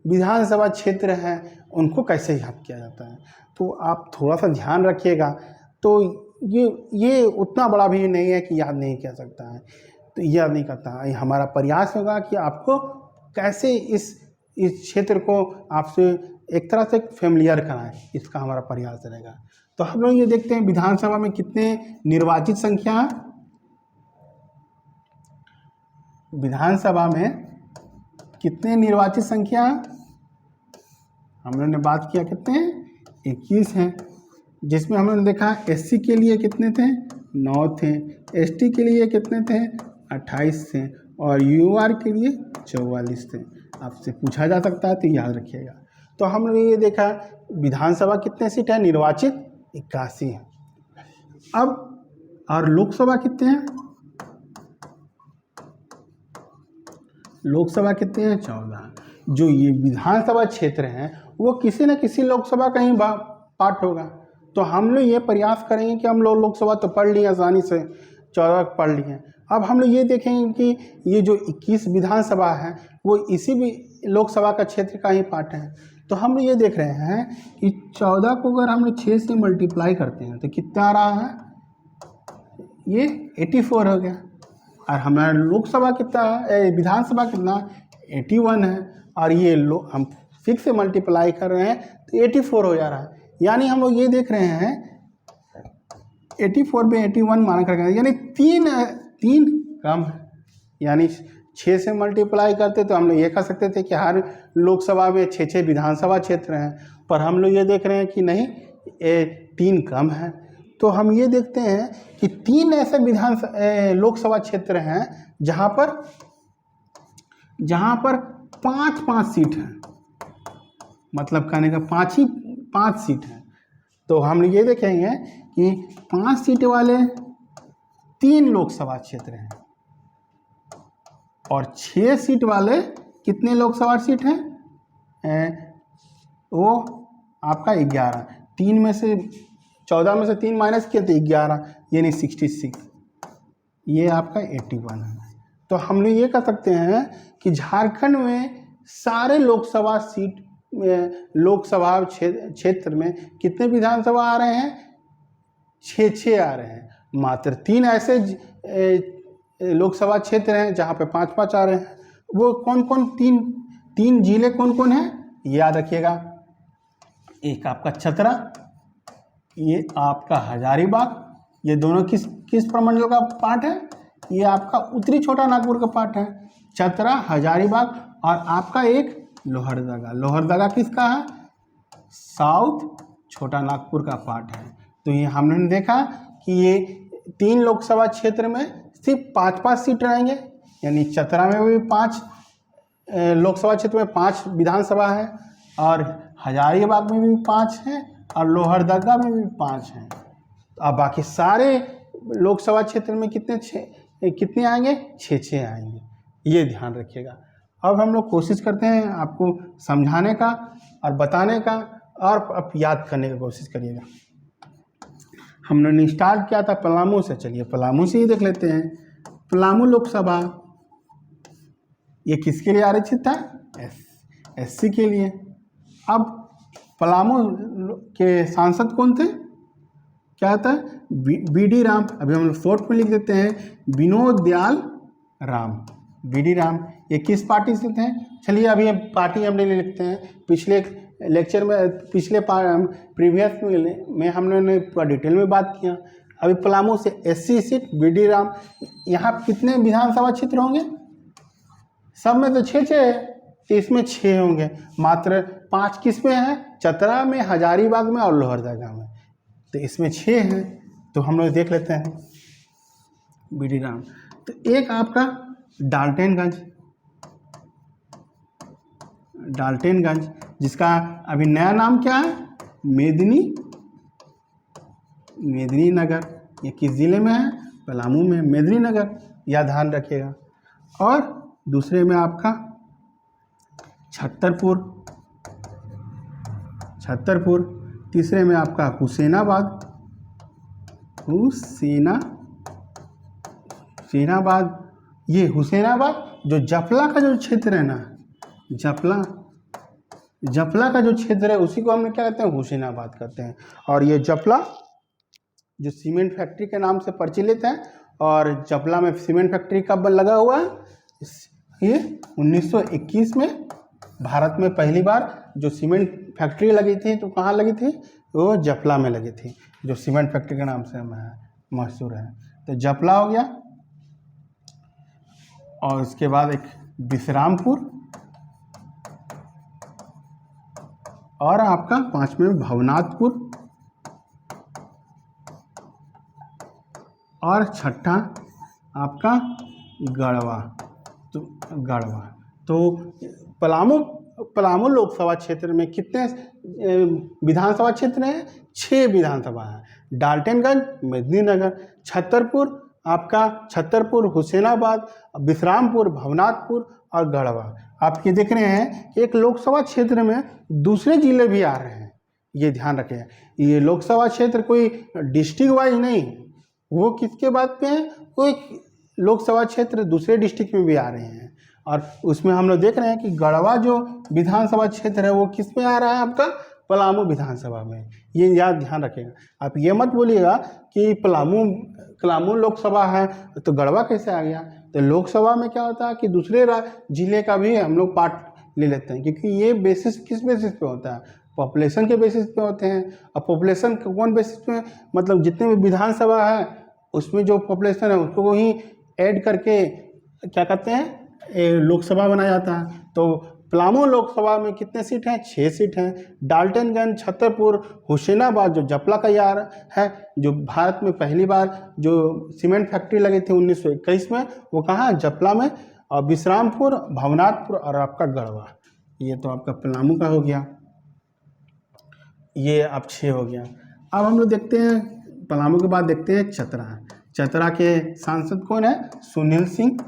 Speaker 1: विधानसभा क्षेत्र हैं, उनको कैसे याद किया जाता है? तो आप थोड़ा सा ध्यान रखिएगा। तो ये उतना बड़ा भी नहीं है कि याद नहीं किया सकता है। तो याद नहीं करता। ये हमारा प्रयास होगा कि आपको कैसे इस क्षेत्र को आपसे एक तरह से फेमिलियर कराएं, इसका हमारा प्रयास रहेगा। तो हम लोग ये देखते हैं विधानसभा में कितने निर्वाचित संख्या है। विधानसभा में कितने निर्वाचित संख्या है, हम लोगों ने बात किया कितने 21 हैं, जिसमें हम लोगों ने देखा एससी के लिए कितने थे 9 थे, एसटी के लिए कितने थे 28 थे और यूआर के लिए 44 थे। आपसे पूछा जा सकता है तो याद रखिएगा। तो हमने ये देखा विधानसभा कितने सीट है निर्वाचित 81 है। अब और लोकसभा कितने हैं, लोकसभा कितने हैं 14। जो ये विधानसभा क्षेत्र हैं वो किसी न किसी लोकसभा का ही पार्ट होगा। तो हम लोग ये प्रयास करेंगे कि हम लोग लोकसभा तो पढ़ लिए आसानी से, 14 पढ़ लिए। अब हम लोग ये देखेंगे कि ये जो 21 विधानसभा है वो इसी भी लोकसभा का क्षेत्र का ही पार्ट है। तो हम लोग ये देख रहे हैं कि 14 को अगर हम लोग 6 से मल्टीप्लाई करते हैं तो कितना आ रहा है, ये 84 हो गया। और हमारा लोकसभा कितना है, विधानसभा कितना 81 है, और ये हम 6 से मल्टीप्लाई कर रहे हैं तो 84 हो जा रहा है। यानी हम लोग ये देख रहे हैं 84 में 81 माना कर, यानी तीन कम है। यानी 6 से मल्टीप्लाई करते तो हम लोग ये कह सकते थे कि हर लोकसभा में 6 विधानसभा क्षेत्र हैं, पर हम लोग ये देख रहे हैं कि नहीं 3 कम है। तो हम ये देखते हैं कि 3 ऐसे लोकसभा क्षेत्र हैं जहाँ पर 5-5 सीट हैं, मतलब कहने का 5 सीट हैं। तो हम ये देखेंगे कि 5 सीट वाले 3 लोकसभा क्षेत्र हैं और 6 सीट वाले कितने लोकसभा सीट हैं, वो आपका 11। 3 में से 14 में से 3 माइनस किए तो 11 यानी 66, ये आपका 81 है। तो हम लोग ये कह सकते हैं कि झारखंड में सारे लोकसभा क्षेत्र में कितने विधानसभा आ रहे हैं, 6 आ रहे हैं। मात्र 3 ऐसे लोकसभा क्षेत्र हैं जहाँ पे 5-5 आ रहे हैं। वो कौन कौन 3 जिले कौन कौन हैं याद रखिएगा। एक आपका चतरा, ये आपका हजारीबाग, ये दोनों किस प्रमंडल का पार्ट है, ये आपका उत्तरी छोटा नागपुर का पार्ट है। चतरा, हजारीबाग और आपका एक लोहरदगा। लोहरदगा किसका है, साउथ छोटा नागपुर का पार्ट है। तो ये हमने देखा कि ये 3 लोकसभा क्षेत्र में सिर्फ 5-5 सीट रहेंगे, यानी चतरा में भी 5 लोकसभा क्षेत्र में 5 विधानसभा है और हजारीबाग में भी 5 हैं और लोहरदगा में भी 5 हैं। अब बाकी सारे लोकसभा क्षेत्र में कितने आएंगे, 6 आएंगे, ये ध्यान रखिएगा। अब हम लोग कोशिश करते हैं आपको समझाने का और बताने का, और अब याद करने की कोशिश करिएगा। हमने स्टार्ट किया था पलामू से, चलिए पलामू से ही देख लेते हैं। पलामू लोकसभा ये किसके लिए आरक्षित था, एससी के लिए। अब पलामू के सांसद कौन थे, क्या था, बीडी राम। अभी हम लोग शॉर्ट में लिख देते हैं विनोद दयाल राम, बीडी राम। ये किस पार्टी से थे, चलिए अभी पार्टी हम नहीं लिखते हैं। पिछले लेक्चर में प्रीवियस में हमने पूरा डिटेल में बात किया। अभी पलामू से एससी सीट बीडी राम। यहाँ कितने विधानसभा क्षेत्र होंगे, सब में तो 6 है, तो इसमें 6 होंगे। मात्र 5 किस में है, चतरा में, हजारीबाग में और लोहरदगा में, तो इसमें 6 हैं। तो हम लोग देख लेते हैं बीडी राम। तो एक आपका डाल्टनगंज, जिसका अभी नया नाम क्या है, मेदिनी नगर। ये किस जिले में है, पलामू में, मेदिनी नगर, यह ध्यान रखिएगा। और दूसरे में आपका छतरपुर, तीसरे में आपका हुसैनाबाद, ये हुसैनाबाद जो जफला का जो क्षेत्र है ना, जफला का जो क्षेत्र है उसी को हम लोग क्या कहते हैं, हुसैनाबाद कहते हैं। और ये जफला जो सीमेंट फैक्ट्री के नाम से प्रचलित है, और जपला में सीमेंट फैक्ट्री कब लगा हुआ है? ये 1921 में भारत में पहली बार जो सीमेंट फैक्ट्री लगी थी तो कहाँ लगी थी? वो जपला में लगी थी, जो सीमेंट फैक्ट्री के नाम से मशहूर है। तो जपला हो गया, और उसके बाद एक विश्रामपुर, और आपका 5वें में भवनाथपुर, और छठा आपका गढ़वा। तो पलामू लोकसभा क्षेत्र में कितने विधानसभा क्षेत्र हैं? 6 विधानसभा है। डाल्टनगंज, मेदिनीनगर, छतरपुर, हुसैनाबाद, विश्रामपुर, भवनाथपुर और गढ़वा। आप ये देख रहे हैं कि एक लोकसभा क्षेत्र में दूसरे जिले भी आ रहे हैं, ये ध्यान रखें। ये लोकसभा क्षेत्र कोई डिस्ट्रिक्ट वाइज नहीं, वो किसके बात पे है? वो एक लोकसभा क्षेत्र दूसरे डिस्ट्रिक्ट में भी आ रहे हैं। और उसमें हम लोग देख रहे हैं कि गढ़वा जो विधानसभा क्षेत्र है वो किस में आ रहा है? आपका पलामू विधानसभा में। ये याद ध्यान रखेगा। आप ये मत बोलिएगा कि पलामू लोकसभा है तो गढ़वा कैसे आ गया। तो लोकसभा में क्या होता है कि दूसरे जिले का भी हम लोग पार्ट ले लेते हैं, क्योंकि ये बेसिस किस बेसिस पे होता है? पॉपुलेशन के बेसिस पे होते हैं। और पॉपुलेशन कौन बेसिस पे? मतलब जितने भी विधानसभा है उसमें जो पॉपुलेशन है उसको ही ऐड करके क्या कहते हैं, लोकसभा बनाया जाता है। तो पलामू लोकसभा में कितने सीट हैं? 6 सीट हैं। डाल्टनगंज, छतरपुर, हुसैनाबाद जो जपला का यार है, जो भारत में पहली बार जो सीमेंट फैक्ट्री लगी थी 1921 में, वो कहाँ? जपला में। और विश्रामपुर, भवनाथपुर और आपका गढ़वा। ये तो आपका पलामू का हो गया, ये आप 6 हो गया। अब हम लोग देखते हैं पलामू के बाद देखते हैं चतरा के सांसद कौन है? सुनील सिंह।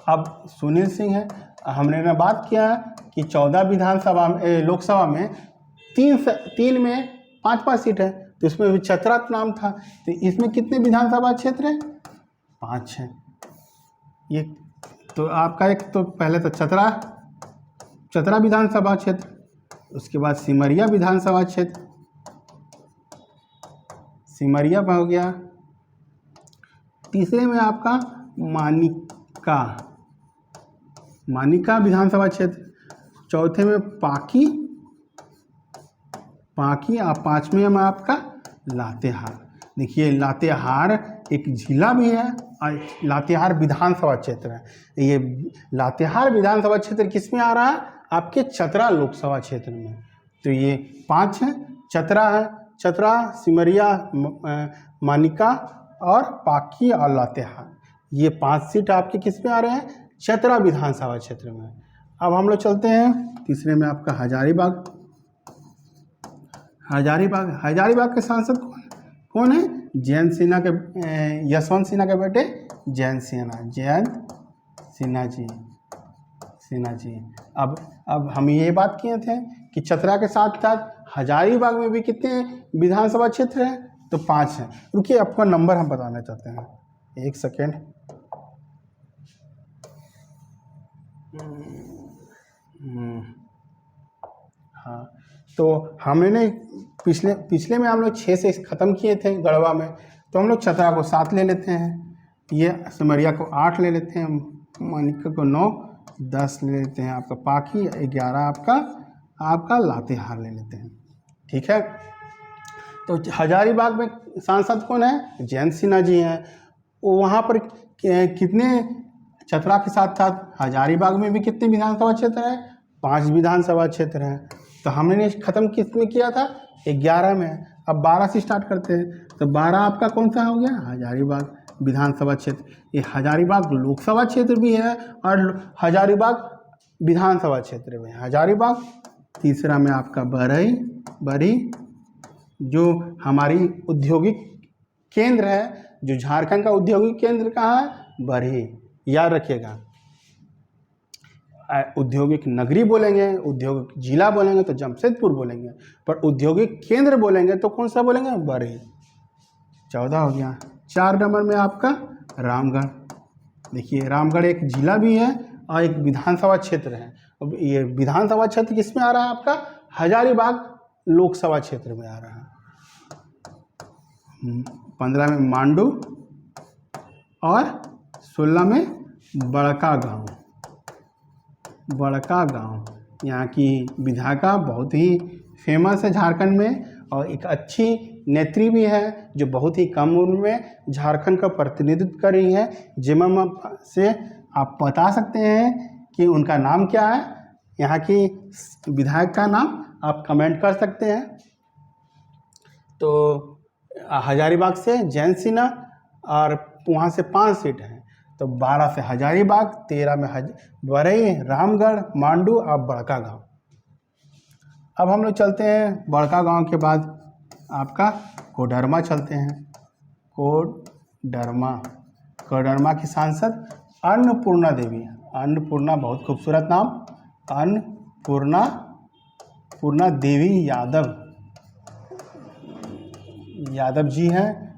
Speaker 1: अब सुनील सिंह है, हमने बात किया कि 14 विधानसभा लोकसभा में 3 में 5 सीट है, तो इसमें भी चतरा नाम था। तो इसमें कितने विधानसभा क्षेत्र हैं? 5 हैं। ये तो आपका एक तो पहले तो चतरा विधानसभा क्षेत्र, उसके बाद सिमरिया विधानसभा क्षेत्र, सिमरिया हो गया। तीसरे में आपका मानिका विधानसभा क्षेत्र, चौथे में पाकी, और 5वें में आपका लातेहार। देखिए लातेहार एक जिला भी है और लातेहार विधानसभा क्षेत्र है। ये लातेहार विधानसभा क्षेत्र किस में आ रहा है? आपके चतरा लोकसभा क्षेत्र में। तो ये 5 हैं, चतरा, सिमरिया, मानिका और पाकी और लातेहार। ये 5 सीट आपके किस में आ रहे हैं? चतरा विधानसभा क्षेत्र में। अब हम लोग चलते हैं तीसरे में आपका हजारीबाग के सांसद कौन है? यशवंत सिन्हा के बेटे जयंत सिन्हा जी। अब हम ये बात किए थे कि चतरा के साथ साथ हजारीबाग में भी कितने विधानसभा क्षेत्र हैं? तो 5 हैं। रुकिए, आपका नंबर हम बताना चाहते हैं, 1 सेकेंड। हाँ, तो हमने पिछले में हम लोग 6 से ख़त्म किए थे गढ़वा में, तो हम लोग चतरा को 7 ले लेते हैं, ये सिमरिया को 8 ले लेते हैं, मानिका को 9, 10 ले लेते हैं, आपका पाकी 11, आपका लातेहार ले लेते हैं। ठीक है, तो हजारीबाग में सांसद कौन है? जयंत सिन्हा जी हैं। वहाँ पर कितने, चतरा के साथ साथ हजारीबाग में भी कितने विधानसभा क्षेत्र हैं? 5 विधानसभा क्षेत्र हैं। तो हमने ख़त्म किस में किया था? 11 में। अब 12 से स्टार्ट करते हैं। तो 12 आपका कौन सा हो गया? हजारीबाग विधानसभा क्षेत्र। ये हजारीबाग लोकसभा क्षेत्र भी है और हजारीबाग विधानसभा क्षेत्र में। हजारीबाग। तीसरा में आपका बरही, जो हमारी औद्योगिक केंद्र है, जो झारखंड का औद्योगिक केंद्र कहाँ है? बरही, याद रखिएगा। औद्योगिक नगरी बोलेंगे, औद्योगिक जिला बोलेंगे तो जमशेदपुर बोलेंगे, पर औद्योगिक केंद्र बोलेंगे तो कौन सा बोलेंगे? बरही। 14 हो गया। 4 नंबर में आपका रामगढ़। देखिए, रामगढ़ एक जिला भी है और एक विधानसभा क्षेत्र है। अब ये विधानसभा क्षेत्र किस में आ रहा है? आपका हजारीबाग लोकसभा क्षेत्र में आ रहा है। 15 में मांडू, और 16 में बड़का गांव। यहाँ की विधायिका बहुत ही फेमस है झारखंड में, और एक अच्छी नेत्री भी है जो बहुत ही कम उम्र में झारखंड का प्रतिनिधित्व कर रही है। जिम्मा से आप बता सकते हैं कि उनका नाम क्या है, यहाँ की विधायक का नाम आप कमेंट कर सकते हैं। तो हजारीबाग से जयंत सिन्हा, और वहाँ से 5 सीट हैं, तो 12 से हजारीबाग, 13 में बरई, रामगढ़, मांडू और बड़का गांव। अब हम लोग चलते हैं बड़का गांव के बाद आपका कोडरमा चलते हैं। कोडरमा की सांसद अन्नपूर्णा देवी। अन्नपूर्णा बहुत खूबसूरत नाम, अन्नपूर्णा देवी यादव जी हैं।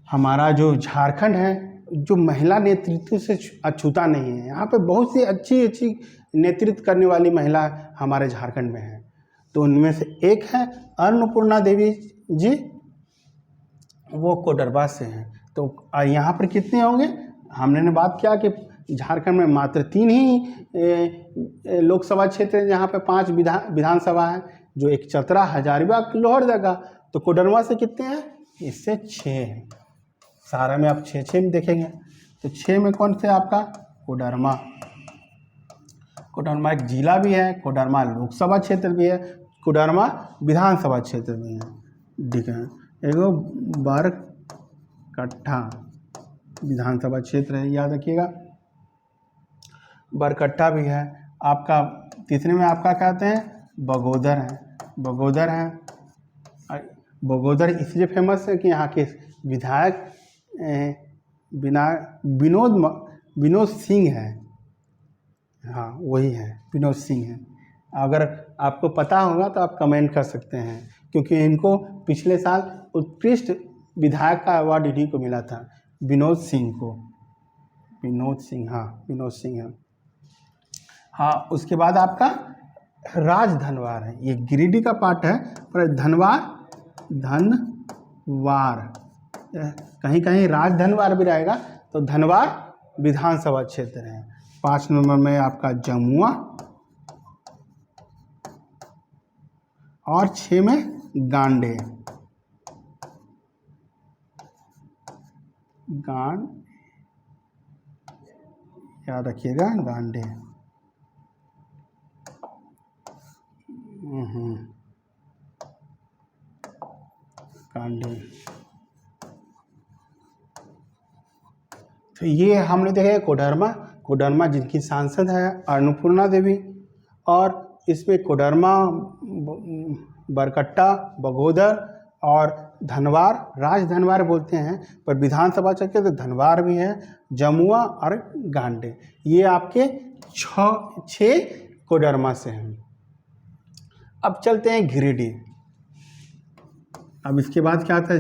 Speaker 1: हमारा जो झारखंड है जो महिला नेतृत्व से अछूता नहीं है, यहाँ पे बहुत सी अच्छी नेतृत्व करने वाली महिला हमारे झारखंड में है। तो उनमें से एक है अन्नपूर्णा देवी जी, वो कोडरमा से हैं। तो यहाँ पर कितने होंगे, हमने बात किया कि झारखंड में मात्र 3 ही लोकसभा क्षेत्र हैं जहाँ पे 5 विधानसभा है, जो एक चतरा, हजारीबाग, लोहरदगा। तो कोडरमा से कितने हैं, इससे 6 हैं। सारा में आप 6 में देखेंगे, तो 6 में कौन से आपका कोडरमा एक जिला भी है, कोडरमा लोकसभा क्षेत्र भी है, कोडरमा विधानसभा क्षेत्र भी है। ठीक है, एगो बरकट्ठा विधानसभा क्षेत्र है, याद रखिएगा, बरकट्ठा भी है। आपका तीसरे में आपका कहते हैं बगोदर है। बगोदर इसलिए फेमस है कि यहाँ के विधायक विनोद सिंह है। हाँ, वही है, विनोद सिंह है। अगर आपको पता होगा तो आप कमेंट कर सकते हैं, क्योंकि इनको पिछले साल उत्कृष्ट विधायक का अवार्ड इन्हीं को मिला था, विनोद सिंह है। हाँ, उसके बाद आपका राजधनवार है, ये गिरिडीह का पार्ट है, पर धनवार कहीं कहीं राजधनवार भी रहेगा। तो धनवार विधानसभा क्षेत्र है। 5 नंबर में आपका जमुआ, और 6 में गांडे। याद रखिएगा, गांडे। गांडे। तो ये हमने देखे कोडरमा जिनकी सांसद है अन्नपूर्णा देवी, और इसमें कोडरमा, बरकट्टा, बगोदर और धनवार, राजधनवार बोलते हैं, पर विधानसभा क्षेत्र तो धनवार भी है, जमुआ और गांडे। ये आपके 6 कोडरमा से हैं। अब चलते हैं गिरिडीह। अब इसके बाद क्या था,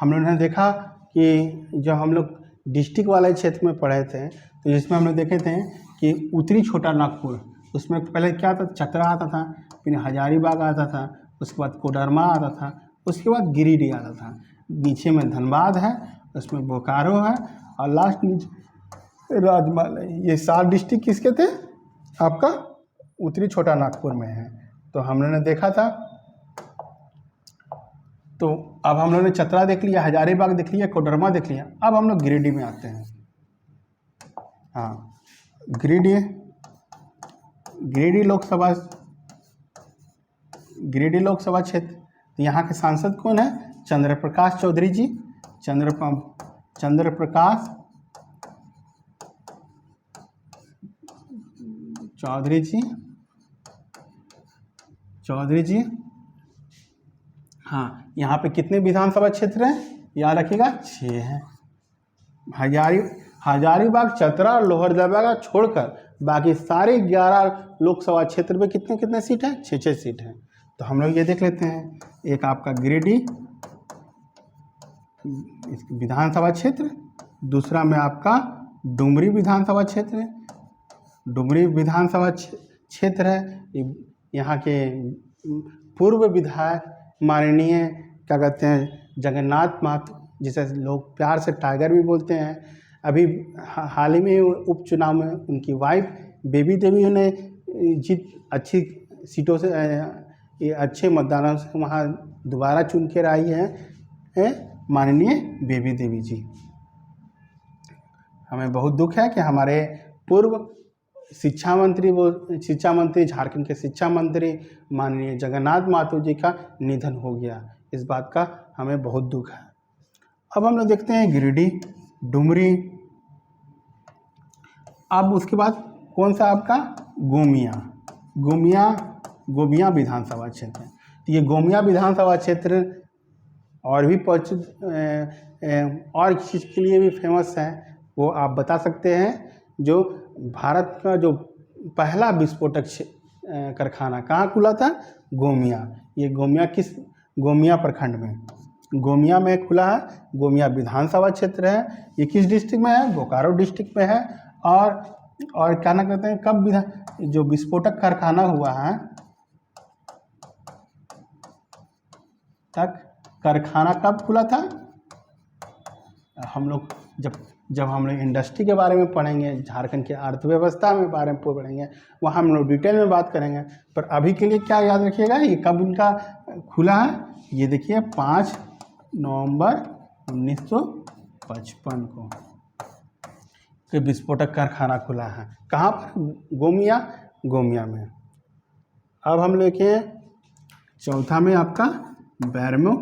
Speaker 1: हम लोगों ने देखा कि जब हम लोग डिस्ट्रिक्ट वाले क्षेत्र में पढ़े थे, तो जिसमें हम लोग देखे थे कि उत्तरी छोटा नागपुर, उसमें पहले क्या था, चतरा आता था, फिर हजारीबाग आता था, उसके बाद कोडरमा आता था, उसके बाद गिरिडीह आता था, नीचे में धनबाद है, उसमें बोकारो है, और लास्ट नीचे राजमाल है। ये 7 डिस्ट्रिक्ट किसके थे, आपका उत्तरी छोटा नागपुर में है। तो हम लोगों ने देखा था। तो अब हम लोगों ने चतरा देख लिया, हजारीबाग देख लिया, कोडरमा देख लिया। अब हम लोग गिरिडीह में आते हैं। हाँ, गिरिडीह लोकसभा क्षेत्र। तो यहाँ के सांसद कौन है, चंद्रप्रकाश चौधरी जी। चंद्रप्रकाश चौधरी जी। हाँ, यहाँ पे कितने विधानसभा क्षेत्र हैं, याद रखिएगा, 6 हैं। हजारीबाग, चतरा और लोहरदगा छोड़कर बाकी सारे 11 लोकसभा क्षेत्र में कितने सीट हैं, 6 सीट हैं। तो हम लोग ये देख लेते हैं, एक आपका गिरिडीह विधानसभा क्षेत्र, दूसरा में आपका डुमरी विधानसभा क्षेत्र है। डुमरी विधानसभा क्षेत्र है, यहाँ के पूर्व विधायक माननीय क्या कहते हैं, जगन्नाथ जिसे लोग प्यार से टाइगर भी बोलते हैं। अभी हाल ही में उपचुनाव में उनकी वाइफ बेबी देवी ने जीत अच्छी सीटों से ये अच्छे मतदानों से वहाँ दोबारा चुन कर आई है माननीय बेबी देवी जी। हमें बहुत दुख है कि हमारे पूर्व शिक्षा मंत्री झारखंड के शिक्षा मंत्री माननीय जगन्नाथ महतो जी का निधन हो गया। इस बात का हमें बहुत दुख है। अब हम लोग देखते हैं गिरिडीह, डुमरी, अब उसके बाद कौन सा आपका गोमिया विधानसभा क्षेत्र। तो ये गोमिया विधानसभा क्षेत्र और भी और चीज़ के लिए भी फेमस है, वो आप बता सकते हैं। जो भारत का जो पहला विस्फोटक कारखाना कहाँ खुला था? गोमिया। ये गोमिया प्रखंड में, गोमिया में खुला है। गोमिया विधानसभा क्षेत्र है। ये किस डिस्ट्रिक्ट में है? बोकारो डिस्ट्रिक्ट में है। और क्या ना कहते हैं, कब जो विस्फोटक कारखाना हुआ है तक कारखाना कब खुला था? हम लोग जब हम लोग इंडस्ट्री के बारे में पढ़ेंगे, झारखंड की अर्थव्यवस्था में बारे में पढ़ेंगे, वहाँ हम लोग डिटेल में बात करेंगे। पर अभी के लिए क्या याद रखिएगा, ये कब इनका खुला है? ये देखिए 5 नवंबर 1955 को विस्फोटक कारखाना खुला है। कहाँ पर? गोमिया में। अब हम लेके चौथा में आपका बैरमो,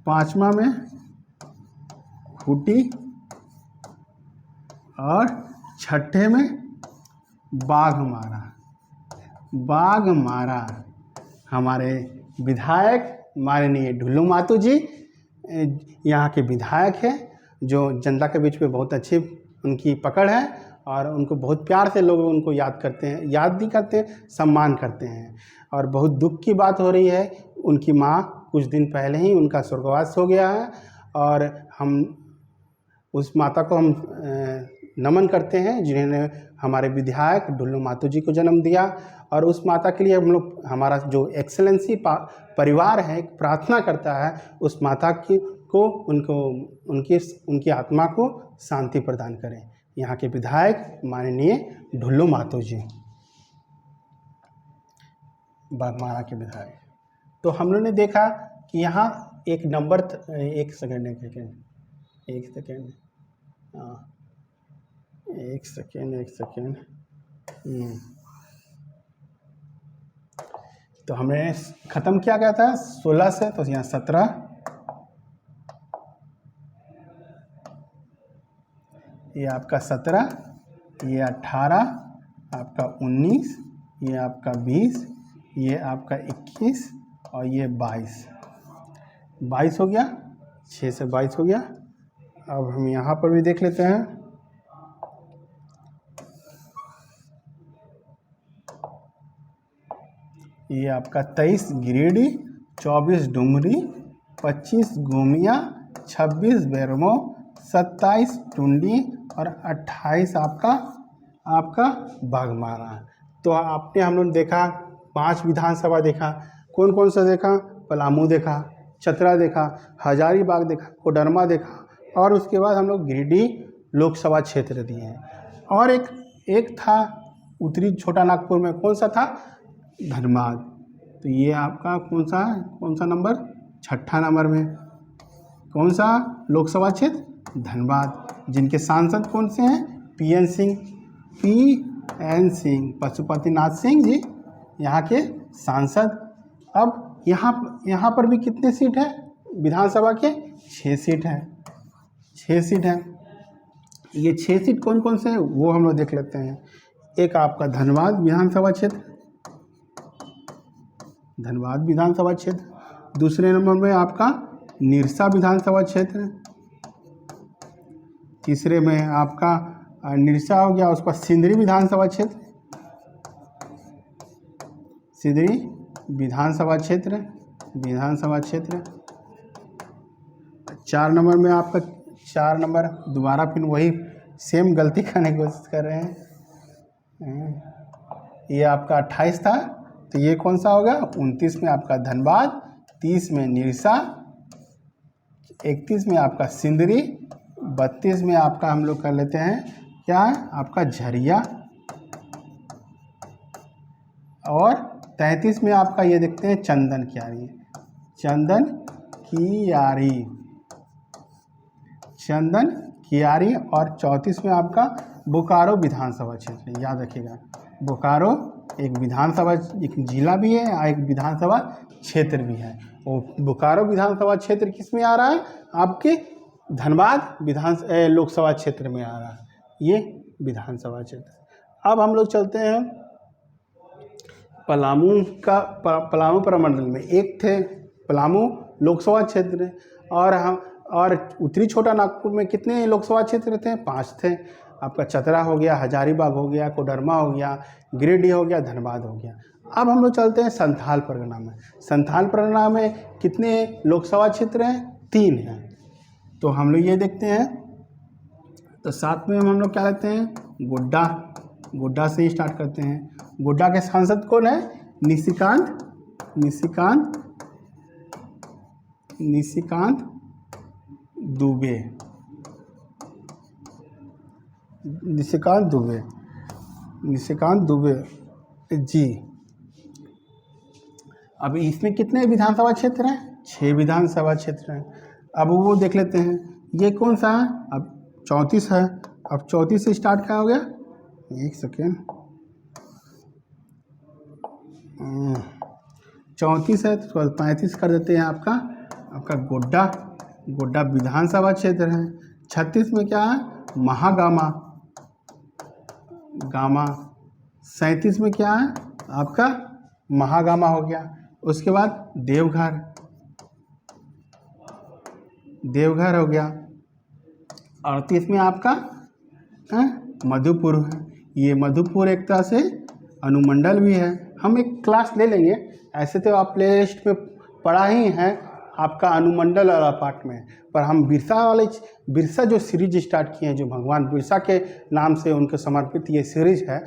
Speaker 1: 5वां में खूंटी और 6ठे में बाघमारा। हमारे विधायक माननीय ढुल्लू महतो जी यहाँ के विधायक हैं, जो जनता के बीच में बहुत अच्छी उनकी पकड़ है और उनको बहुत प्यार से लोग उनको याद नहीं करते, सम्मान करते हैं। और बहुत दुख की बात हो रही है, उनकी माँ कुछ दिन पहले ही उनका स्वर्गवास हो गया है और हम उस माता को हम नमन करते हैं जिन्होंने हमारे विधायक ढुल्लू महतो जी को जन्म दिया। और उस माता के लिए हम लोग, हमारा जो एक्सेलेंसी परिवार है, प्रार्थना करता है उस माता को उनकी आत्मा को शांति प्रदान करें। यहाँ के विधायक माननीय ढुल्लू महतो जी, बाघमारा के विधायक। तो हम लोगों ने देखा कि यहाँ एक नंबर एक सेकेंड। तो हमने ख़त्म किया गया था 16 से, तो यहाँ 17, ये आपका 17, ये 18, आपका 19, ये आपका 20, ये आपका 21 और ये 22 हो गया। 6 से 22 हो गया। अब हम यहाँ पर भी देख लेते हैं। ये आपका 23 गिरिडीह, 24 डुमरी, 25 गोमिया, 26 बैरमो, 27 टुंडी और 28 आपका बाघमारा। तो आपने हम लोग देखा 5 विधानसभा देखा। कौन कौन सा देखा? पलामू देखा, चतरा देखा, हजारीबाग देखा, कोडरमा देखा और उसके बाद हम लोग गिरिडीह लोकसभा क्षेत्र दिए हैं। और एक था उत्तरी छोटा नागपुर में, कौन सा था? धनबाद। तो ये आपका कौन सा नंबर? 6ठा नंबर में। कौन सा लोकसभा क्षेत्र? धनबाद। जिनके सांसद कौन से हैं? पीएन सिंह, पशुपतिनाथ सिंह जी यहाँ के सांसद। अब यहाँ पर भी कितने सीट है विधानसभा के? 6 सीट हैं। 6 सीट हैं। ये 6 सीट कौन कौन से हैं वो हम लोग देख लेते हैं। एक आपका धनबाद विधानसभा क्षेत्र, दूसरे नंबर में आपका निरसा विधानसभा क्षेत्र, तीसरे में आपका निरसा हो गया, उस पर सिंदरी विधानसभा क्षेत्र। 4 नंबर में आपका 4 नंबर दोबारा फिर वही सेम गलती करने की कोशिश कर रहे हैं। ये आपका 28 था, तो ये कौन सा होगा? 29 में आपका धनबाद, 30 में निरसा 31 में आपका सिंदरी, 32 में आपका हम लोग कर लेते हैं क्या है आपका झरिया, और 33 में आपका ये देखते हैं चंदन कियारी, चंदन कियारी, चंदन कियारी। और 34 में आपका बोकारो विधानसभा क्षेत्र, याद रखिएगा बोकारो एक विधानसभा, एक जिला भी है और एक विधानसभा क्षेत्र भी है। और बोकारो विधानसभा क्षेत्र किस में आ रहा है, आपके धनबाद लोकसभा क्षेत्र में आ रहा है ये विधानसभा क्षेत्र। अब हम लोग चलते हैं पलामू प्रमंडल में, एक थे पलामू लोकसभा क्षेत्र, और उत्तरी छोटा नागपुर में कितने लोकसभा क्षेत्र थे, 5 थे। आपका चतरा हो गया, हजारीबाग हो गया, कोडरमा हो गया, गिरिडीह हो गया, धनबाद हो गया। अब हम लोग चलते हैं संथाल परगना में। संथाल परगना में कितने लोकसभा क्षेत्र हैं, 3 हैं। तो हम लोग ये देखते हैं, तो साथ में हम लोग क्या लेते हैं, गोड्डा, गोड्डा से ही स्टार्ट करते हैं। गोड्डा के सांसद कौन है, निशिकांत दुबे, निशिकांत दुबे जी। अब इसमें कितने विधानसभा क्षेत्र हैं, 6 विधानसभा क्षेत्र हैं। अब वो देख लेते हैं, ये कौन सा है, अब 34 है। अब 34 से स्टार्ट क्या हो गया, एक सेकेंड, 34 है तो 35 कर देते हैं। आपका गोड्डा विधानसभा क्षेत्र है। 36 में क्या है, महागामा, 37 में क्या है आपका महागामा हो गया। उसके बाद देवघर हो गया। 38 में आपका मधुपुर है। ये मधुपुर एक तरह से अनुमंडल भी है, हम एक क्लास ले लेंगे, ऐसे तो आप प्ले लिस्ट में पढ़ा ही है आपका अनुमंडल वाला पार्ट में, पर हम बिरसा जो सीरीज स्टार्ट किए हैं, जो भगवान बिरसा के नाम से उनके समर्पित ये सीरीज है,